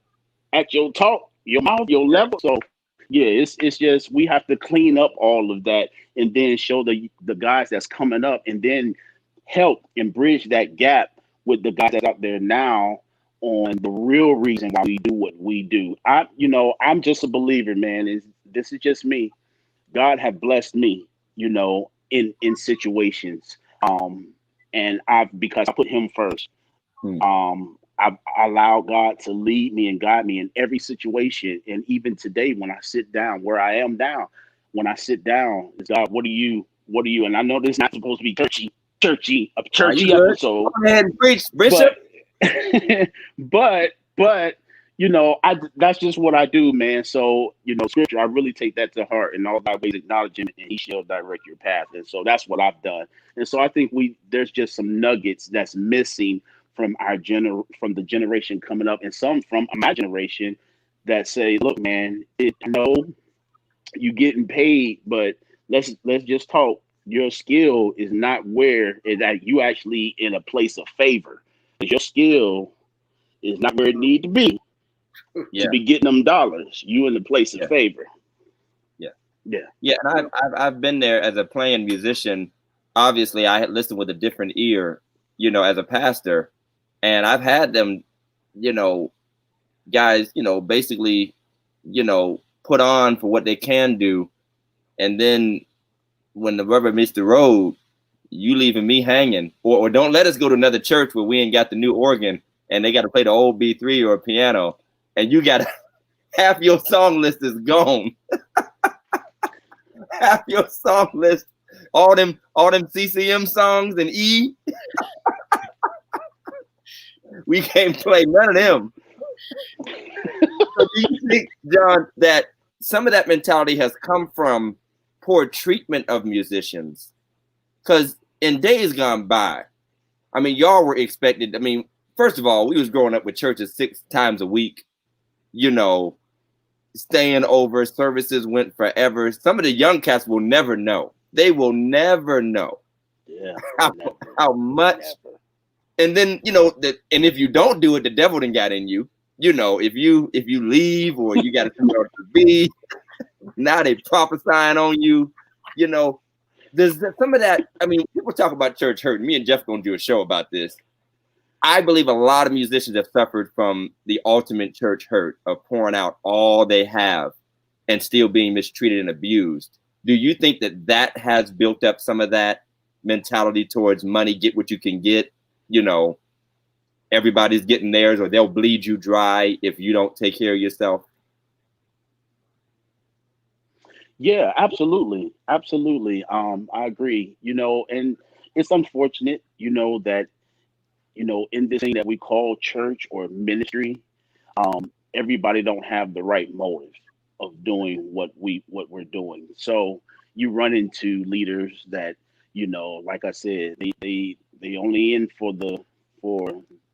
at your talk, your mouth, your level. So yeah, it's just we have to clean up all of that and then show the guys that's coming up, and then help and bridge that gap with the guys that's out there now on the real reason why we do what we do. I'm just a believer, man. This is just me. God have blessed me, in situations. And because I put him first, I've allowed God to lead me and guide me in every situation. And even today, when I sit down where I am now, when I sit down, it's God, what are you? And I know this is not supposed to be churchy episode. Go ahead and preach, Bishop. But that's just what I do, man. So, scripture, I really take that to heart. In all thy ways acknowledge him, and he shall direct your path. And so that's what I've done. And so I think there's just some nuggets that's missing from from the generation coming up, and some from my generation that say, look, man, you getting paid, but let's just talk. Your skill is not where is that you actually in a place of favor. Your skill is not where it need to be to be getting them dollars. You in the place of favor. Yeah. And I've been there as a playing musician. Obviously, I had listened with a different ear, as a pastor, and I've had them, guys, basically, put on for what they can do, and then when the rubber meets the road, you leaving me hanging, or don't let us go to another church where we ain't got the new organ and they got to play the old B3 or a piano, and you got half your song list is gone. Half your song list, all them CCM songs and E. We can't play none of them. So do you think, John, that some of that mentality has come from poor treatment of musicians? Because in days gone by, y'all were expected. First of all, we was growing up with churches 6 times a week, staying over. Services went forever. Some of the young cats will never know. They will never know how much. Never. And then, and if you don't do it, the devil done got in you. If you leave or you got to somewhere else to be, now they prophesying on you. There's some of that. People talk about church hurt. Me and Jeff gonna do a show about this. I believe a lot of musicians have suffered from the ultimate church hurt of pouring out all they have and still being mistreated and abused. Do you think that has built up some of that mentality towards money, get what you can get? Everybody's getting theirs, or they'll bleed you dry if you don't take care of yourself. Yeah, absolutely. Absolutely. I agree, and it's unfortunate, that, in this thing that we call church or ministry, everybody don't have the right motive of doing what we're doing. So you run into leaders that, like I said, they only in for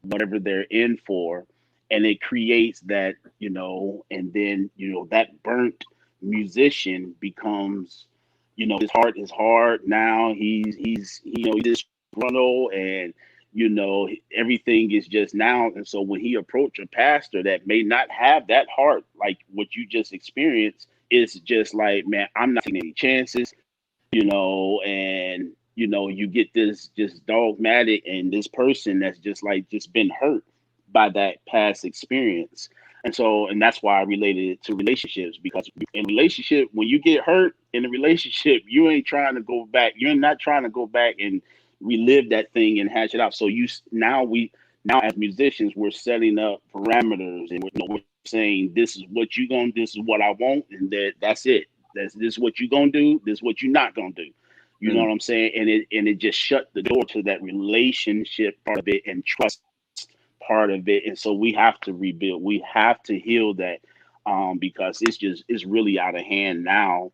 whatever they're in for, and it creates that, and then, that burnt musician becomes, his heart is hard now. He's disgruntled, and everything is just now. And so when he approach a pastor that may not have that heart, like what you just experienced, it's just like, man, I'm not taking any chances. And you get this just dogmatic and this person that's just been hurt by that past experience. And that's why I related it to relationships, because in relationship, when you get hurt in a relationship, you ain't trying to go back. You're not trying to go back and relive that thing and hash it out. So now as musicians, we're setting up parameters, and we're saying, this is what you're gonna, this is what I want, and that's it. This is what you're gonna do. This is what you're not gonna do. You know what I'm saying? And it just shut the door to that relationship part of it and trust part of it. And so we have to rebuild. We have to heal that, because it's really out of hand now,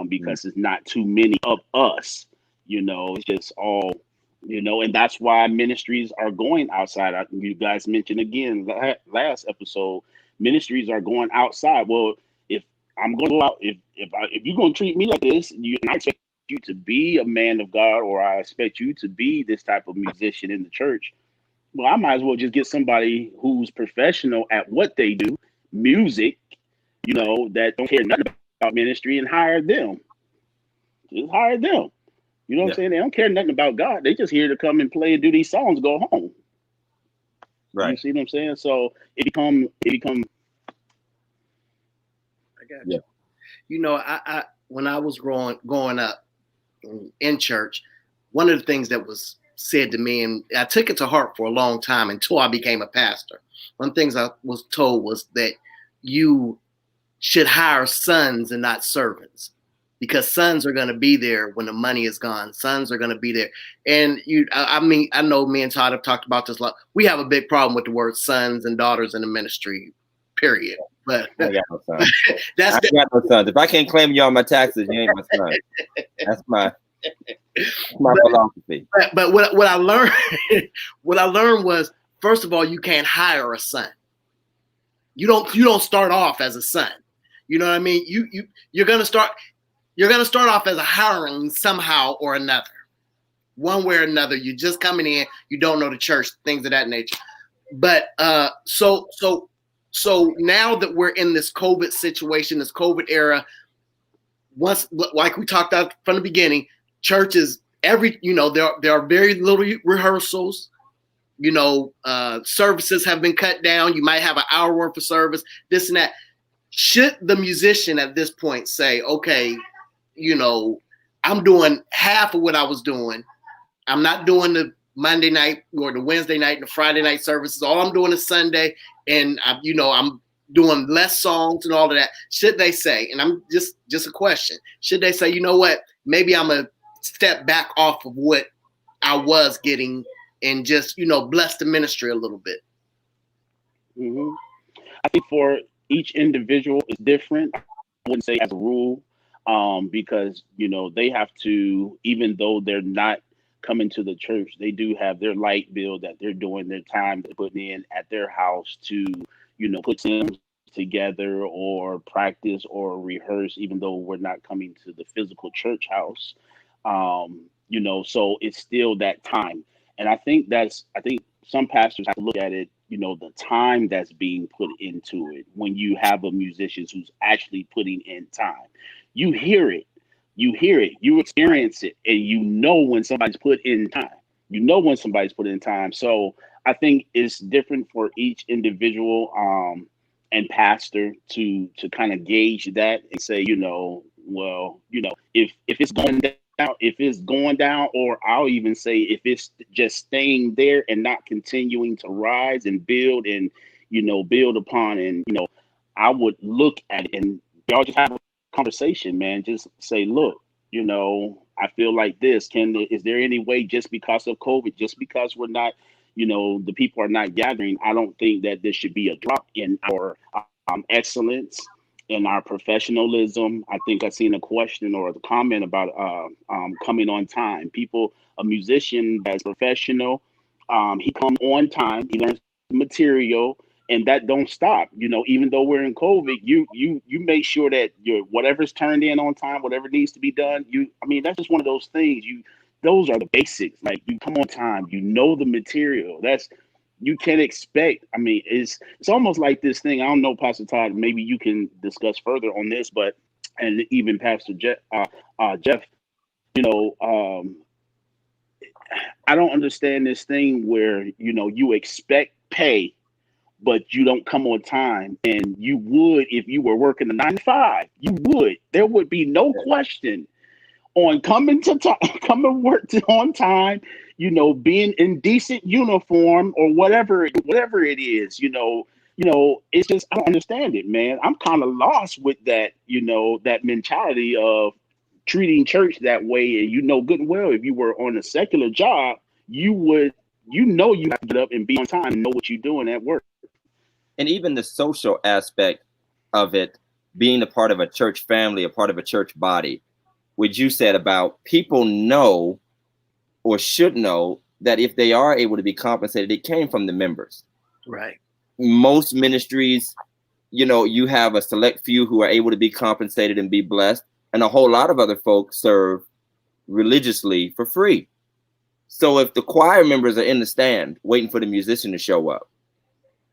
because it's not too many of us. It's just all, and that's why ministries are going outside. You guys mentioned again last episode, ministries are going outside. Well, if I'm going to go out, if you're going to treat me like this, I expect you to be a man of God, or I expect you to be this type of musician in the church. Well, I might as well just get somebody who's professional at what they do, music, that don't care nothing about ministry, and hire them. Just hire them. You know what I'm saying? They don't care nothing about God. They just here to come and play and do these songs, go home. Right. You see what I'm saying? So it become. I got you. Yeah. I when I was growing up in church, one of the things that was said to me, and I took it to heart for a long time until I became a pastor. One of the things I was told was that you should hire sons and not servants, because sons are going to be there when the money is gone. Sons are going to be there. And I know me and Todd have talked about this a lot. We have a big problem with the word sons and daughters in the ministry, period. But I got no sons. I got no sons. If I can't claim you on my taxes, you ain't my son. That's my philosophy. But what I learned, was, first of all, you can't hire a son. You don't start off as a son. You know what I mean? You're gonna start off as a hiring somehow or another, one way or another. You're just coming in. You don't know the church, things of that nature. But so now that we're in this COVID situation, this COVID era, once, like we talked about from the beginning, churches, there are very little rehearsals. Services have been cut down. You might have an hour worth of service, this and that. Should the musician at this point say, okay, I'm doing half of what I was doing. I'm not doing the Monday night or the Wednesday night and the Friday night services. All I'm doing is Sunday, and I'm doing less songs and all of that. Should they say, and I'm just a question, should they say, you know what, maybe I'm a step back off of what I was getting and just, bless the ministry a little bit? Mm-hmm. I think for each individual is different. I wouldn't say as a rule, because, they have to, even though they're not coming to the church, they do have their light bill that they're doing their time to put in at their house to, put them together or practice or rehearse, even though we're not coming to the physical church house. So it's still that time. And I think some pastors have to look at it, the time that's being put into it. When you have a musician who's actually putting in time, you hear it, you experience it, and when somebody's put in time. So I think it's different for each individual and pastor to kind of gauge that and say, if it's going down, or I'll even say if it's just staying there and not continuing to rise and build and, build upon, and, I would look at it and y'all just have a conversation, man. Just say, look, I feel like this. Is there any way, just because of COVID, just because we're not, the people are not gathering, I don't think that there should be a drop in our excellence, in our professionalism. I think I seen a question or the comment about coming on time. A musician that's professional, he come on time, he learns material, and that don't stop. Even though we're in COVID, you make sure that whatever's turned in on time, whatever needs to be done. That's just one of those things. Those are the basics. Like, you come on time, the material. You can expect. It's almost like this thing. I don't know, Pastor Todd, maybe you can discuss further on this, and even Pastor Jeff, you know, I don't understand this thing where, you expect pay, but you don't come on time. And you would, if you were working a 9 to 5, you would. There would be no question on coming to time, coming work on time, being in decent uniform or whatever it is, it's just, I don't understand it, man. I'm kind of lost with that, that mentality of treating church that way. And good and well, if you were on a secular job, you would, you have to get up and be on time and know what you're doing at work. And even the social aspect of it, being a part of a church family, a part of a church body, what you said about people know or should know that if they are able to be compensated, it came from the members. Right. Most ministries, you have a select few who are able to be compensated and be blessed, and a whole lot of other folks serve religiously for free. So if the choir members are in the stand waiting for the musician to show up,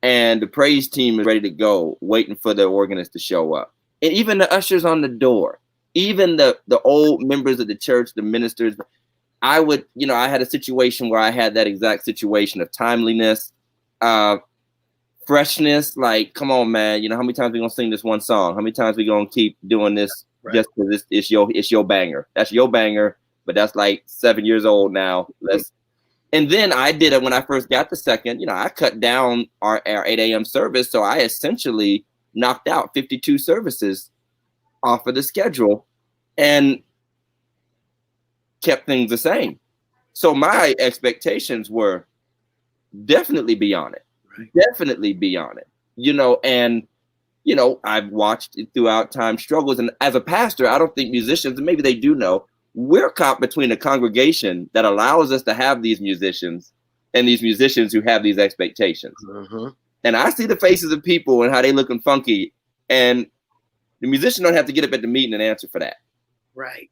and the praise team is ready to go, waiting for the organist to show up, and even the ushers on the door, even the old members of the church, the ministers, I would, I had a situation where I had that exact situation of timeliness, freshness. Like, come on, man, how many times we gonna sing this one song? How many times we gonna keep doing this? Right. Just because it's your banger. That's your banger, but that's like 7 years old now. And then I did it when I first got the second. I cut down our 8 a.m. service, so I essentially knocked out 52 services off of the schedule and kept things the same. So my expectations were definitely beyond it. Right. Definitely beyond it. And I've watched it throughout time struggles. And as a pastor, I don't think musicians, and maybe they do know, we're caught between a congregation that allows us to have these musicians and these musicians who have these expectations. Mm-hmm. And I see the faces of people and how they looking funky, and the musician don't have to get up at the meeting and answer for that. Right.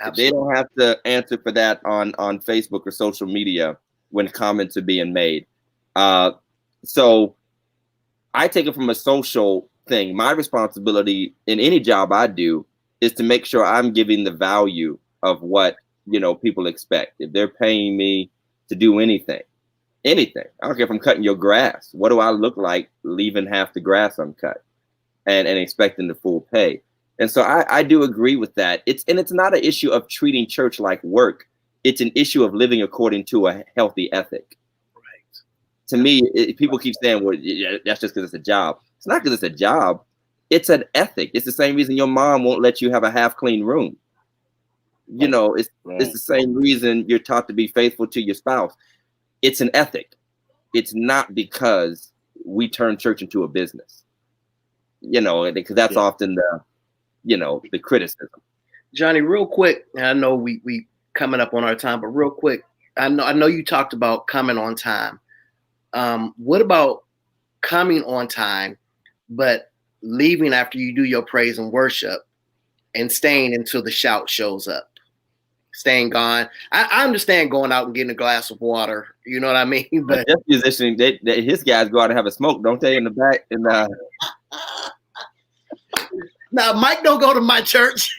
Absolutely. They don't have to answer for that on Facebook or social media when comments are being made. So I take it from a social thing. My responsibility in any job I do is to make sure I'm giving the value of what, people expect. If they're paying me to do anything, I don't care if I'm cutting your grass. What do I look like leaving half the grass uncut and expecting the full pay? And so I do agree with that. It's not an issue of treating church like work. It's an issue of living according to a healthy ethic. Right. To me, people keep saying, well, yeah, that's just because it's a job. It's not because it's a job. It's an ethic. It's the same reason your mom won't let you have a half clean room. It's the same reason you're taught to be faithful to your spouse. It's an ethic. It's not because we turn church into a business, because that's often the criticism. Johnny, real quick, and I know we coming up on our time, but real quick, I know you talked about coming on time. What about coming on time, but leaving after you do your praise and worship and staying until the shout shows up? Staying gone. I understand going out and getting a glass of water. You know what I mean? But just musician, his guys go out and have a smoke, don't they? In the back. Now, Mike don't go to my church.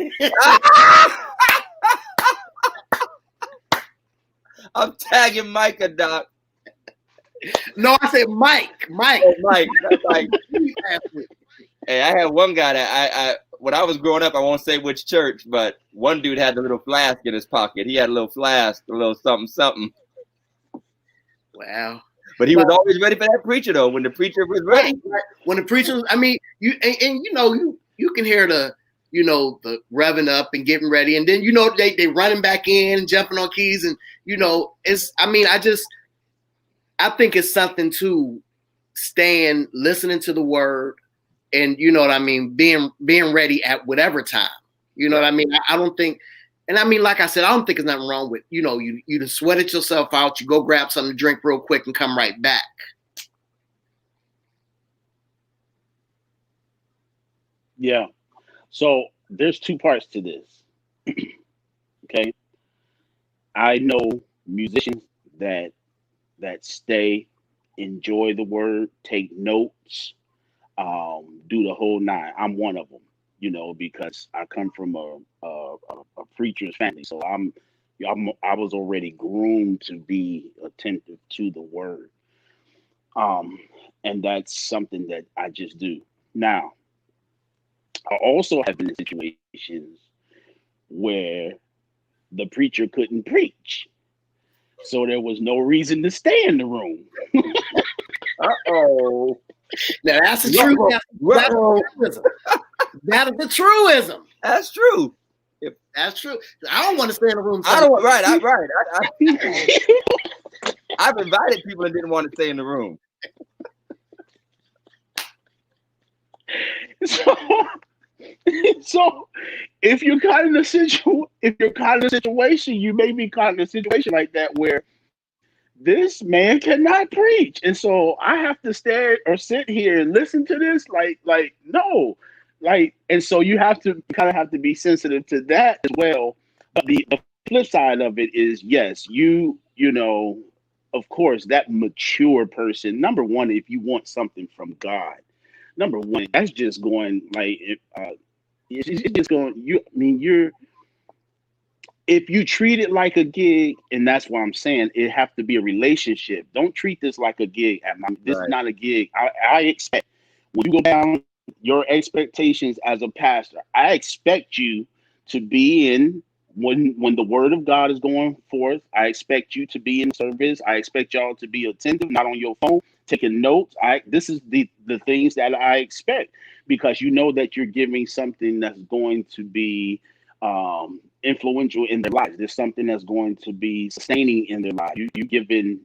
I'm tagging Micah, Doc. No, I said Mike. Oh, Mike. That's like, hey, I had one guy that I when I was growing up, I won't say which church, but one dude had the little flask in his pocket. He had a little flask, a little something. Wow. But he was always ready for that preacher, though. When the preacher was ready. Right. When the preacher was, I mean, you can hear the revving up and getting ready, and then they running back in, jumping on keys, and I think it's something to staying, listening to the word, and being ready at whatever time. You know what I mean? I don't think, and like I said, I don't think there's nothing wrong with you just sweat it yourself out, you go grab something to drink real quick and come right back. Yeah. So there's two parts to this. Okay. I know musicians that stay, enjoy the word, take notes, do the whole nine. I'm one of them, because I come from a preacher's family, so I was already groomed to be attentive to the word. And that's something that I just do. Now, I also have been in situations where the preacher couldn't preach, so there was no reason to stay in the room. Uh-oh. Now that's the truth. That is the truism. That's true. That's true. I don't want to stay in the room. I don't want. Right. I've invited people and didn't want to stay in the room. So if you're caught in a situation, you may be caught in a situation like that where this man cannot preach, and so I have to stare or sit here and listen to this. No, and so you kind of have to be sensitive to that as well. But the flip side of it is, yes, you know, of course, that mature person. Number one, if you want something from God, number one, that's just going it's just going. If you treat it like a gig, and that's why I'm saying it have to be a relationship. Don't treat this like a gig. This is not a gig. I expect when you go down your expectations as a pastor, I expect you to be in when the word of God is going forth. I expect you to be in service. I expect y'all to be attentive, not on your phone, taking notes. This is the things that I expect, because you know that you're giving something that's going to be influential in their lives. There's something that's going to be sustaining in their lives. You given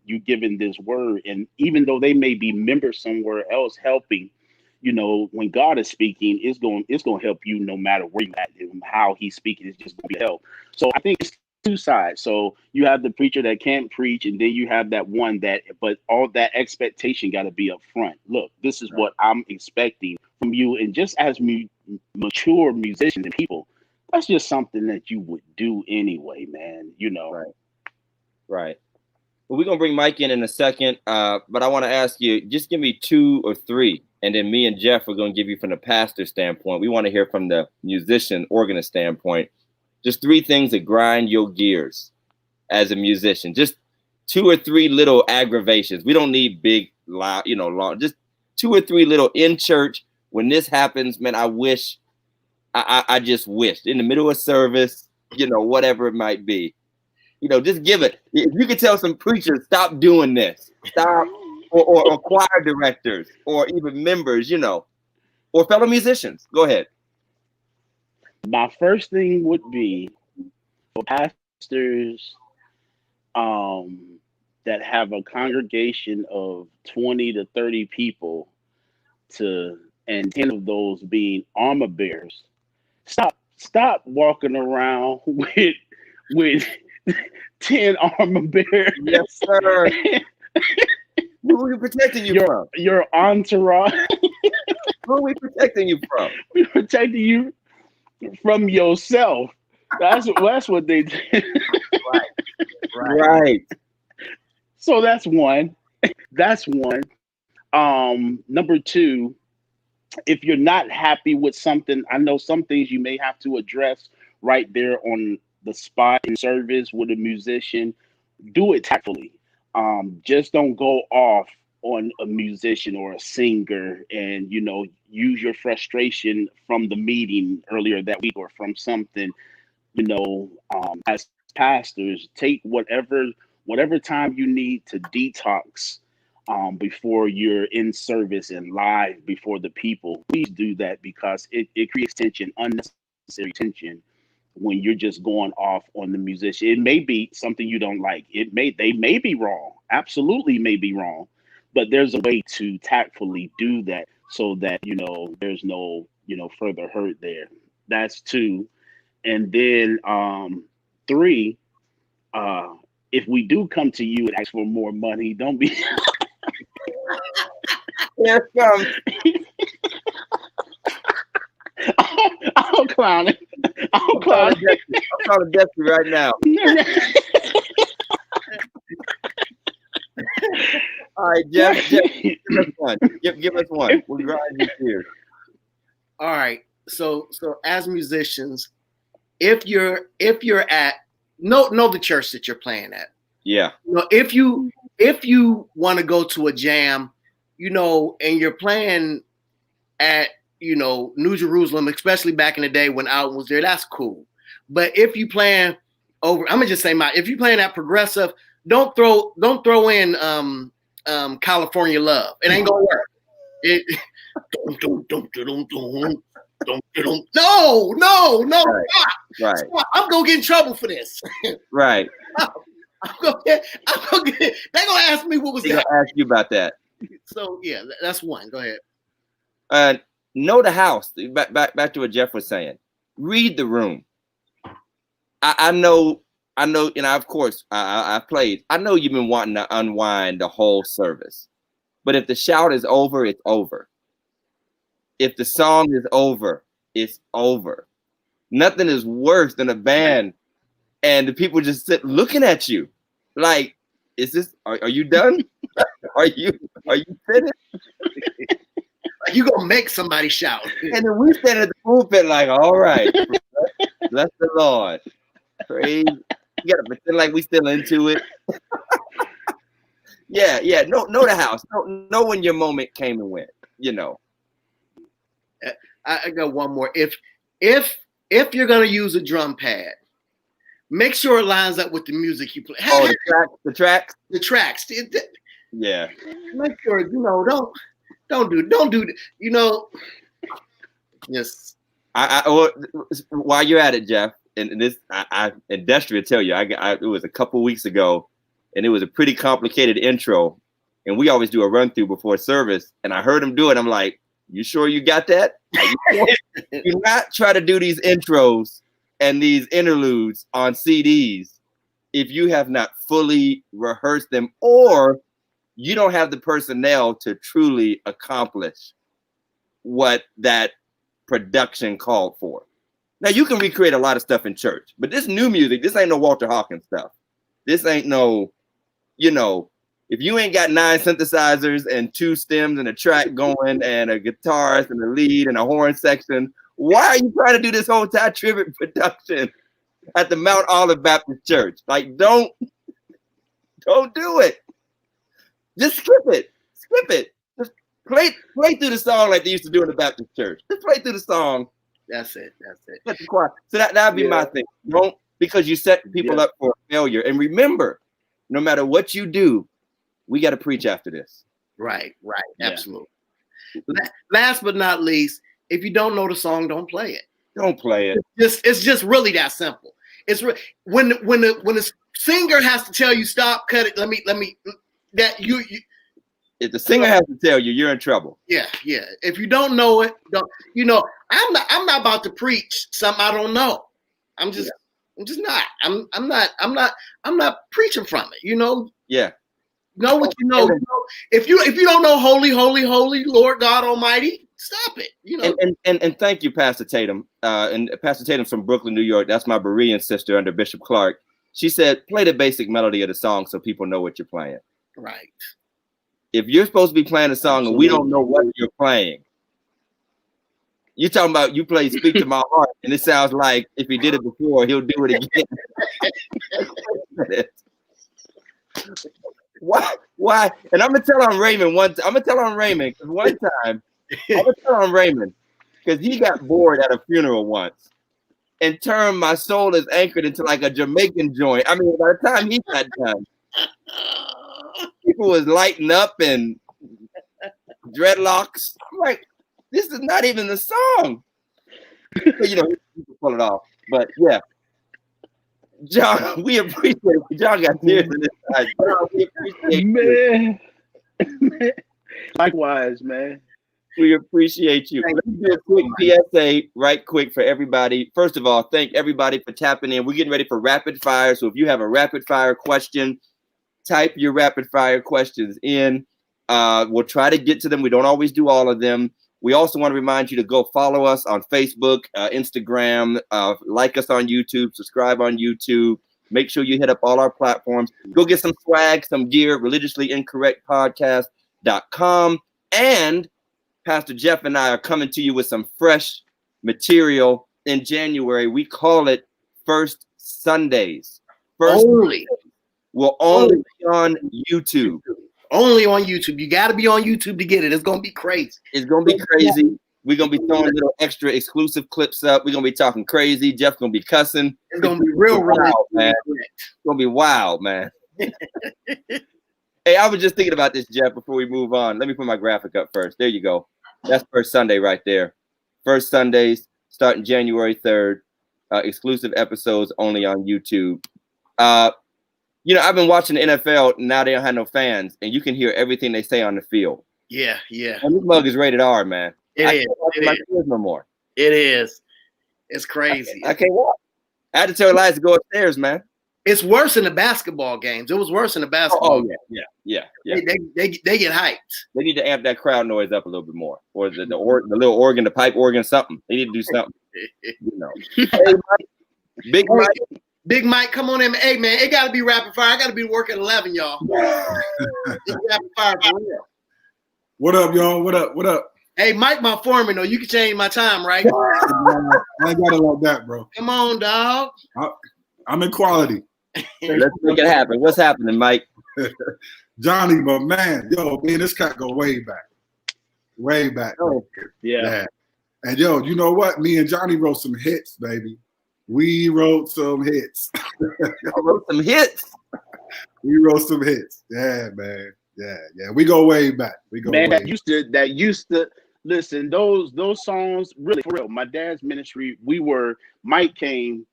this word, and even though they may be members somewhere else helping, you know, when God is speaking, it's going to help you no matter where you're at and how he's speaking. It's just going to be help. So I think it's two sides. So you have the preacher that can't preach, and then you have that one but all that expectation got to be up front. Look, this is what I'm expecting from you. And just as mature musicians and people, that's just something that you would do anyway, man. You know. Right. Well, we're going to bring Mike in a second, but I want to ask you, just give me 2 or 3, and then me and Jeff are going to give you from the pastor standpoint. We want to hear from the musician, organist standpoint, just 3 things that grind your gears as a musician. Just 2 or 3 little aggravations. We don't need big, loud, long. Just 2 or 3 little in church. When this happens, man, I just wished in the middle of service, whatever it might be. Just give it. If you could tell some preachers, stop doing this, stop, or choir directors, or even members, or fellow musicians. Go ahead. My first thing would be for pastors that have a congregation of 20 to 30 people, and 10 of those being armor bearers. Stop walking around with 10 armor bearers. Yes, sir. Who are we protecting you from? Your entourage. Who are we protecting you from? We're protecting you from yourself. That's what they did. Right. So that's one. Number 2, if you're not happy with something, I know some things you may have to address right there on the spot in service with a musician. Do it tactfully. Just don't go off on a musician or a singer and use your frustration from the meeting earlier that week or from something. As pastors, take whatever time you need to detox before you're in service and live before the people. Please do that, because it creates tension, unnecessary tension, when you're just going off on the musician. It may be something you don't like. They may be wrong. Absolutely may be wrong. But there's a way to tactfully do that so that, there's no, further hurt there. That's 2. And then 3, if we do come to you and ask for more money, don't be Here it comes. I'm clowning. I'm clowning Jesse right now. All right, Jeff, give us one. Give us one. We're grinding here. All right. So as musicians, if you're at know the church that you're playing at. Yeah. You know, if you want to go to a jam, you know, and you're playing at, you know, New Jerusalem, especially back in the day when Out was there, that's cool. But if you playing over, I'm gonna just say if you playing at Progressive, don't throw in California Love. It ain't gonna work. No, right. Stop. I'm gonna get in trouble for this. Right. I'm gonna get. They're gonna ask me what was that. Gonna ask you about that. So yeah, that's one. Go ahead. Know the house. Back to what Jeff was saying. Read the room. I know, and of course I played. I know you've been wanting to unwind the whole service, but if the shout is over, it's over. If the song is over, it's over. Nothing is worse than a band and the people just sit looking at you like, is this? Are you done? Are you finished? You gonna make somebody shout? And then we stand at the pulpit like, all right, bless the Lord. Praise. You gotta pretend like we still into it. Yeah. Know the house. Know when your moment came and went. You know. I got one more. If you're gonna use a drum pad, make sure it lines up with the music you play. Oh, the tracks. Yeah. Make sure, you know, don't do, you know. Yes. While you're at it, Jeff, and this, and Destry will tell you, it was a couple weeks ago, and it was a pretty complicated intro, and we always do a run through before service, and I heard him do it. I'm like, you sure you got that? Do not try to do these intros and these interludes on CDs if you have not fully rehearsed them, or you don't have the personnel to truly accomplish what that production called for. Now, you can recreate a lot of stuff in church, but this new music, this ain't no Walter Hawkins stuff. This ain't no, you know, if you ain't got 9 synthesizers and 2 stems and a track going and a guitarist and a lead and a horn section, why are you trying to do this whole Ty Tribbett production at the Mount Olive Baptist Church? Like, don't do it. Just skip it. Just play through the song like they used to do in the Baptist church. Just play through the song. That's it. Let the choir. So that'd be my thing. Don't, because you set people up for failure. And remember, no matter what you do, we got to preach after this. Right. Absolutely. Last but not least, if you don't know the song, don't play it. Don't play it. It's just really that simple. It's when the singer has to tell you stop, cut it. Let me that you. If the singer has to tell you, you're in trouble. Yeah. If you don't know it, you know. I'm not about to preach something I don't know. I'm just not. I'm not preaching from it. You know. Yeah. Know what you know. If you don't know holy, holy, holy Lord God Almighty, stop it. You know. And thank you, Pastor Tatum. And Pastor Tatum's from Brooklyn, New York. That's my Berean sister under Bishop Clark. She said, play the basic melody of the song so people know what you're playing. Right. If you're supposed to be playing a song and we don't know what you're playing, you're talking about you play Speak to My Heart, and it sounds like if he did it before, he'll do it again. Why? And I'm gonna tell on Raymond because one time because he got bored at a funeral once and turned My Soul Is Anchored into like a Jamaican joint. I mean, by the time he got done, people was lighting up and dreadlocks. I'm like, this is not even the song. But, you know, you can pull it off. But yeah. John, we appreciate it. John got tears in his eyes. John, we appreciate you. Man. Likewise, man. We appreciate you. Let me do a quick PSA right quick for everybody. First of all, thank everybody for tapping in. We're getting ready for rapid fire. So if you have a rapid fire question, type your rapid fire questions in. We'll try to get to them. We don't always do all of them. We also want to remind you to go follow us on Facebook, Instagram, like us on YouTube, subscribe on YouTube. Make sure you hit up all our platforms. Go get some swag, some gear, religiouslyincorrectpodcast.com. And Pastor Jeff and I are coming to you with some fresh material in January. We call it first Sundays. Only will only be on YouTube. Only on YouTube. You got to be on YouTube to get it. It's gonna be crazy. It's gonna be crazy. We're gonna be throwing little extra exclusive clips up. We're gonna be talking crazy. Jeff's gonna be cussing. It's gonna be real wild, man. It's gonna be wild, man. Hey, I was just thinking about this, Jeff, before we move on. Let me put my graphic up first. There you go. That's first Sunday right there. First Sundays starting January 3rd. Exclusive episodes only on YouTube. You know, I've been watching the NFL. Now they don't have no fans, and you can hear everything they say on the field. Yeah, yeah. And this mug is rated R, man. It is. It is. No more. It is. It's crazy. I can't walk. I had to tell Elias to go upstairs, man. It's worse in the basketball games. It was worse in the basketball. Oh yeah. They get hyped. They need to amp that crowd noise up a little bit more, or the little organ, the pipe organ, something. They need to do something. You know. Hey, Mike, Big Mike, come on in. Hey man, it gotta be rapid fire. I gotta be working at 11, y'all. It's rapid fire for real. What up, y'all? What up? What up? Hey, Mike, my foreman, though. You can change my time, right? I ain't got it like that, bro. Come on, dog. I'm in quality. Let's make it happen. What's happening, Mike? Johnny, but man, this cat go way back. Way back. Oh, yeah. And yo, you know what? Me and Johnny wrote some hits, baby. We wrote some hits. I wrote some hits. We wrote some hits. Yeah, man. Yeah. We go way back. That used to listen, those songs, really for real. My dad's ministry, Mike came,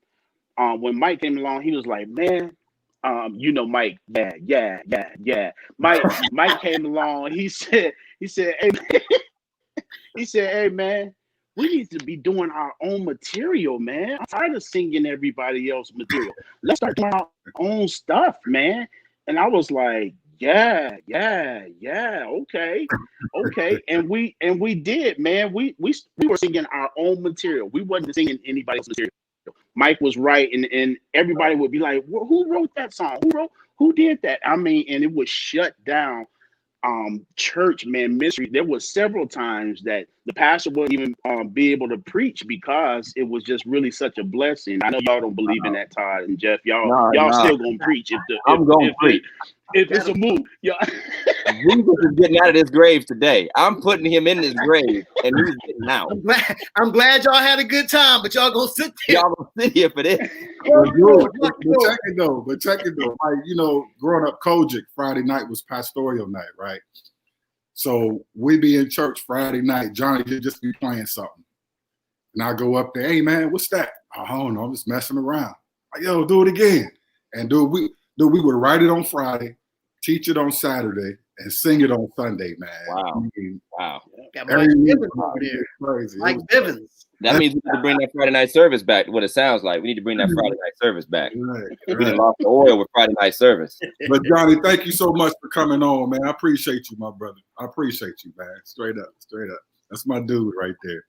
when Mike came along, he was like, man, you know Mike, yeah. Mike came along, he said, hey man, hey man, we need to be doing our own material, man. I'm tired of singing everybody else's material. Let's start doing our own stuff, man. And I was like, yeah, okay. And we did, man. We were singing our own material. We wasn't singing anybody's material. Mike was right, and everybody would be like, well, who wrote that song? Who did that? I mean, and it would shut down church, man, ministry. There was several times that the pastor wouldn't even be able to preach because it was just really such a blessing. I know y'all don't believe in that, Todd and Jeff. Y'all still gonna preach if it's a move. Yeah. Jesus is getting out of this grave today. I'm putting him in this grave, and he's getting out. I'm glad y'all had a good time, but y'all gonna sit there. Y'all gonna sit here for this. But check it though. Like, growing up Kojic, Friday night was pastoral night, right? So we be in church Friday night. Johnny could just be playing something. And I go up there, hey man, what's that? I don't know, I'm just messing around. Like, yo, do it again. And we would write it on Friday, teach it on Saturday, and sing it on Sunday, man. Wow. Got Mike Bivens over there. Crazy. Mike Bivens. That means we need to bring that Friday night service back. What it sounds like. We need to bring that Friday night service back. Right. We done lost the oil with Friday night service. But Johnny, thank you so much for coming on, man. I appreciate you, my brother. I appreciate you, man. Straight up. That's my dude right there.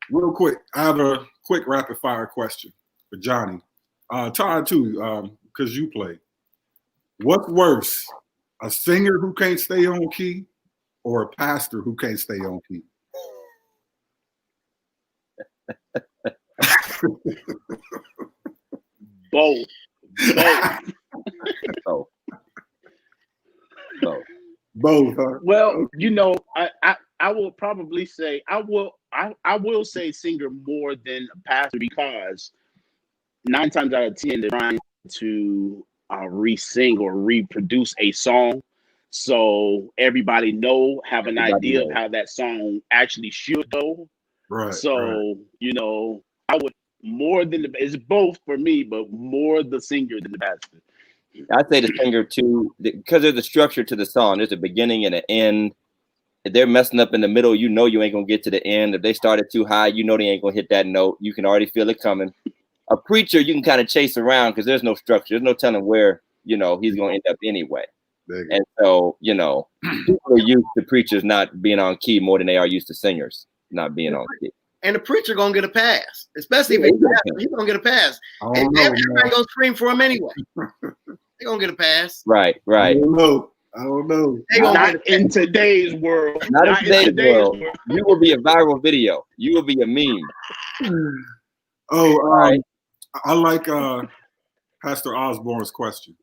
Real quick, I have a quick rapid fire question for Johnny. Todd too, because you play. What's worse, a singer who can't stay on key or a pastor who can't stay on key? Both. Both, huh? Well, I will probably say I will say singer more than a pastor, because 9 times out of 10 they're trying to re-sing or reproduce a song, so everybody have an idea of how that song actually should go. Right. So right. I would more than it's both for me, but more the singer than the pastor. I'd say the singer too, because there's a structure to the song. There's a beginning and an end. If they're messing up in the middle, you ain't gonna get to the end. If they started too high, they ain't gonna hit that note. You can already feel it coming. A preacher, you can kind of chase around because there's no structure. There's no telling where, he's going to end up anyway. And so, people are used to preachers not being on key more than they are used to singers not being on key. And the preacher going to get a pass, especially if he's going to get a pass. And everybody going to scream for him anyway. They're going to get a pass. Right. I don't know. Not in today's world. Not in today's world. You will be a viral video. You will be a meme. All right. I like Pastor Osborne's question.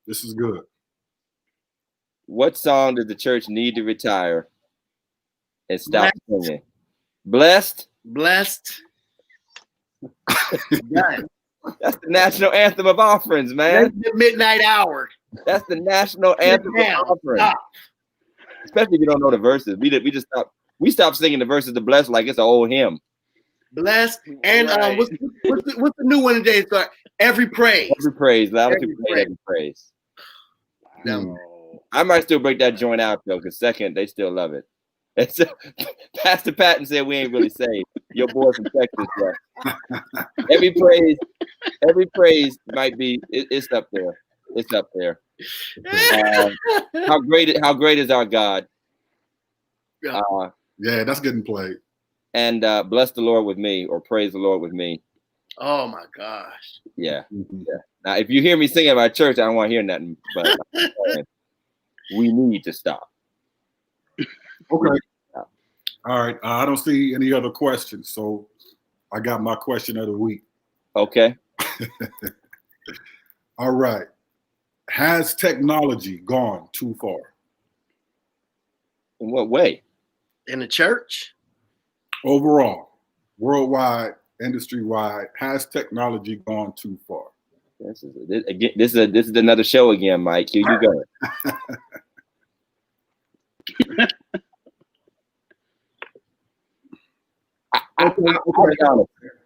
This is good. What song does the church need to retire and stop singing? Blessed? Blessed. Done. That's the national anthem of offerings, man. That's the midnight hour. That's the national anthem of offerings. Stop. Especially if you don't know the verses. We stopped singing the verses to Blessed like it's an old hymn. Blessed. And right. What's the new one today? So every praise. Every praise. Loud to every praise. No. I might still break that joint out though, because second, they still love it. It's, Pastor Patton said we ain't really saved. Your boy from Texas, bro. Every praise might be. It's up there. It's up there. How great is our God? Yeah, that's getting played. And bless the Lord with me, or praise the Lord with me. Oh my gosh. Yeah. Yeah. Now, if you hear me singing at my church, I don't want to hear nothing. But we need to stop. Okay. All right. I don't see any other questions, so I got my question of the week. Okay. All right. Has technology gone too far? In what way? In the church? Overall, worldwide, industry-wide, has technology gone too far? This is another show again, Mike. Here you go.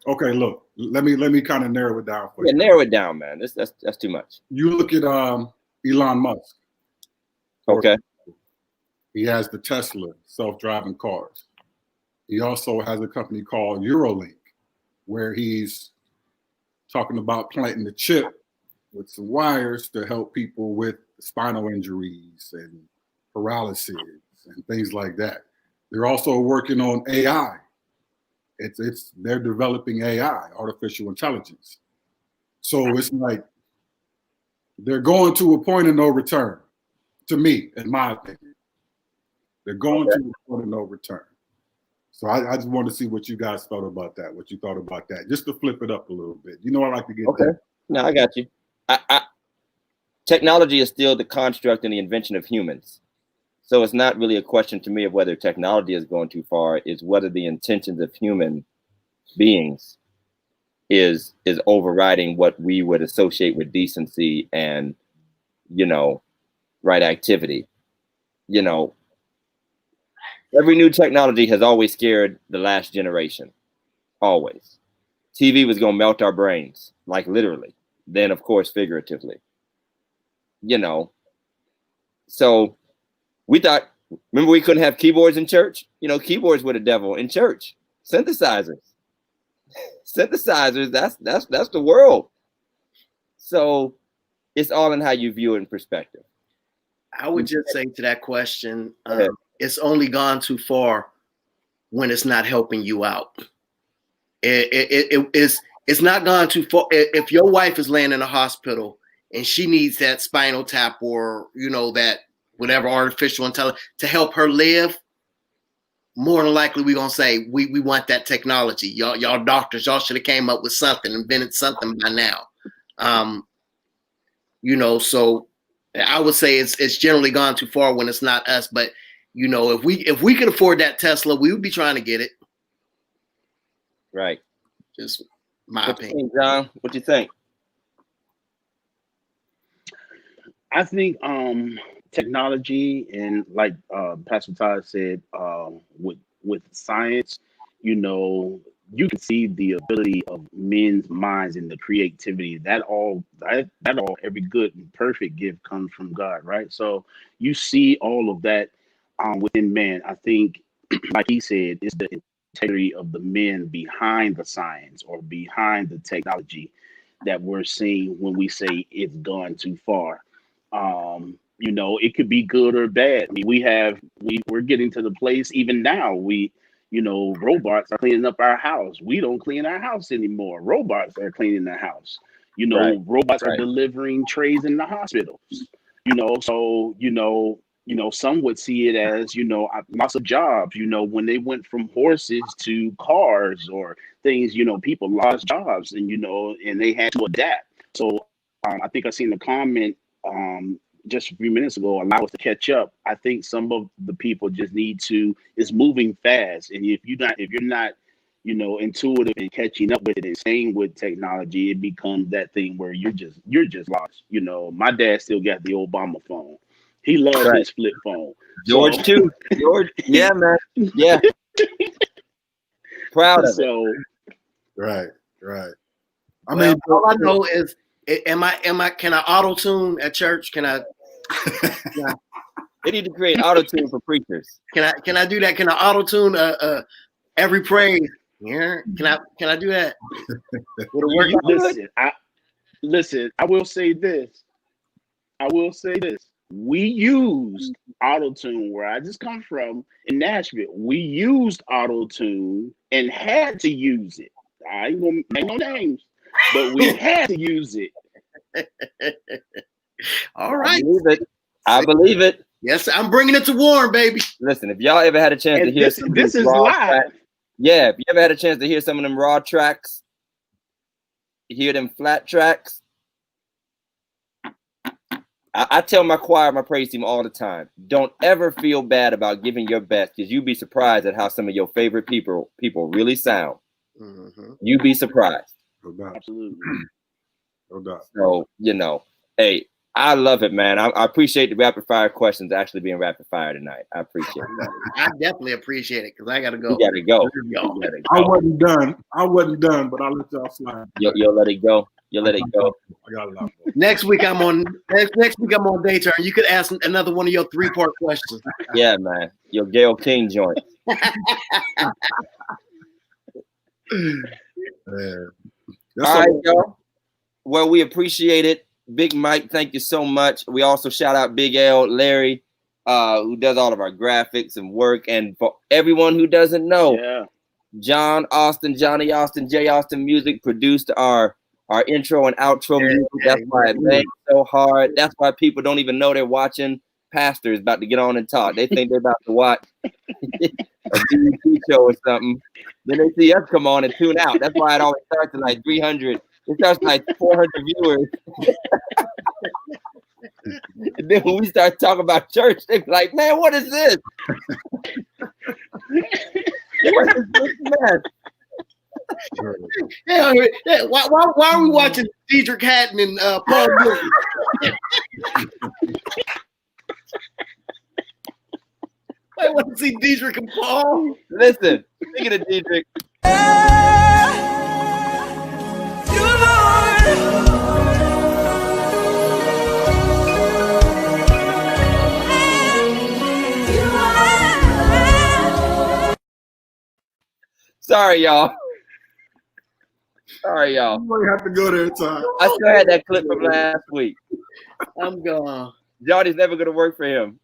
Okay, look, let me kind of narrow it down for you. Yeah, narrow it down, man. That's too much. You look at Elon Musk. Okay. He has the Tesla self-driving cars. He also has a company called Neuralink, where he's talking about planting the chip with some wires to help people with spinal injuries and paralysis and things like that. They're also working on AI. They're developing AI, artificial intelligence. So it's like they're going to a point of no return, to me, in my opinion. They're going to a point of no return. So I just wanted to see what you guys thought about that, what you thought about that, just to flip it up a little bit. You know, I like to get there. No, I got you. Technology is still the construct and the invention of humans. So it's not really a question to me of whether technology is going too far. It's whether the intentions of human beings is overriding what we would associate with decency and, right activity. Every new technology has always scared the last generation. Always. TV was going to melt our brains, like literally. Then, of course, figuratively. So we thought, remember we couldn't have keyboards in church? Keyboards were the devil in church. Synthesizers, that's the world. So it's all in how you view it in perspective. I would just say to that question, it's only gone too far when it's not helping you out. It's not gone too far. If your wife is laying in a hospital and she needs that spinal tap or, that whatever artificial intelligence to help her live, more than likely we're going to say, we want that technology. Y'all doctors, y'all should have came up with something, invented something by now. So I would say it's generally gone too far when it's not us. But, if we could afford that Tesla, we would be trying to get it. Right. Just my opinion. John, what do you think? I think technology and like Pastor Todd said, with science, you can see the ability of men's minds and the creativity. That all every good and perfect gift comes from God, right? So you see all of that within man. I think, like he said, it's the integrity of the men behind the science or behind the technology that we're seeing when we say it's gone too far. It could be good or bad. I mean, we're getting to the place even now. Robots are cleaning up our house. We don't clean our house anymore. Robots are cleaning the house. Robots are delivering trays in the hospitals. So some would see it as, loss of jobs, when they went from horses to cars or things, people lost jobs and, and they had to adapt. So I think I seen the comment just a few minutes ago, allow us to catch up. I think some of the people just it's moving fast. And if you're not, intuitive and catching up with it and staying with technology, it becomes that thing where you're just lost. My dad still got the Obama phone. He loved his flip phone. George too. George, yeah, man. Yeah. Proud of it. Right. I mean, all I know is, can I auto tune at church? Can I? They need to create auto tune for preachers. Can I do that? Can I auto tune every praise? Yeah. Can I do that? Listen, I will say this. We used auto-tune where I just come from in Nashville. We used auto-tune and had to use it. I ain't gonna make no names, but we had to use it. All right. I believe it. Yes, I'm bringing it to Warren, baby. Listen, if y'all ever had a chance to hear this is live. If you ever had a chance to hear some of them raw tracks, hear them flat tracks, I tell my choir, my praise team all the time, don't ever feel bad about giving your best, because you'd be surprised at how some of your favorite people really sound. Mm-hmm. You'd be surprised. No doubt. Absolutely. No doubt. So, hey, I love it, man. I appreciate the rapid fire questions actually being rapid fire tonight. I appreciate that. I definitely appreciate it, because I got to go. You got to go. I wasn't done, but I'll let y'all slide. You'll let it go. You let it go. I got a lot more. Next week I'm on day turn. You could ask another one of your 3-part questions. Yeah, man. Your Gayle King joint. All right, y'all. Well, we appreciate it. Big Mike, thank you so much. We also shout out Big L, Larry, who does all of our graphics and work. And for everyone who doesn't know, Johnny Austin, J. Austin Music produced our intro and outro music. That's why it bangs so hard. That's why people don't even know they're watching pastors about to get on and talk. They think they're about to watch a BET show or something. Then they see us come on and tune out. That's why it always starts at like 300. It starts like 400 viewers. And then when we start talking about church, they be like, man, what is this? What is this mess? Why are we watching Diedrich Hatton and Paul Williams? I want to see Diedrich and Paul. Listen, speaking of Diedrich. Sorry, y'all. You might have to go there, Todd. I still had that clip from last week. I'm gone. Johnny's never going to work for him.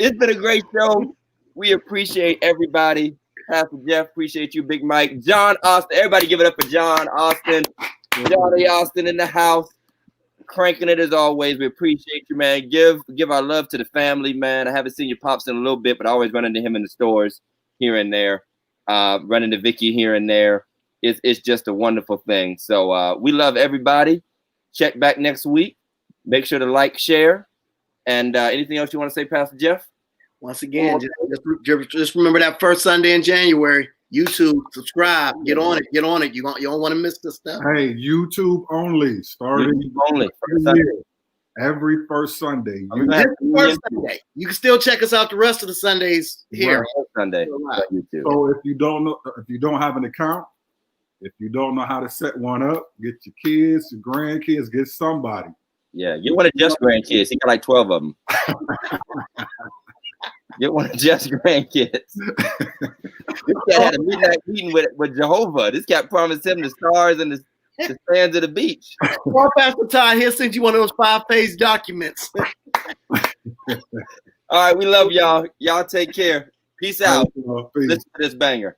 It's been a great show. We appreciate everybody. Pastor Jeff, appreciate you. Big Mike. John Austin. Everybody give it up for John Austin. Johnny Austin in the house. Cranking it as always. We appreciate you, man. Give our love to the family, man. I haven't seen your pops in a little bit, but I always run into him in the stores here and there. Running to Vicky here and there. It's just a wonderful thing. So we love everybody. Check back next week. Make sure to like, share, and anything else you want to say, Pastor Jeff? Once again, just remember that first Sunday in January. YouTube, subscribe, get on it. You don't want to miss this stuff. Hey, YouTube only. Starting every first Sunday. First Sunday. You can still check us out the rest of the Sundays here. Sunday. So if you don't have an account, if you don't know how to set one up, get your kids, your grandkids, get somebody. Yeah, you want to just grandkids. He got like 12 of them. You want to just grandkids. This cat had a midnight meeting with Jehovah. This cat promised him the stars and the sands of the beach. Well, Pastor Todd, he'll send you one of those 5-page documents. All right, we love y'all. Y'all take care. Peace out. Listen to this banger.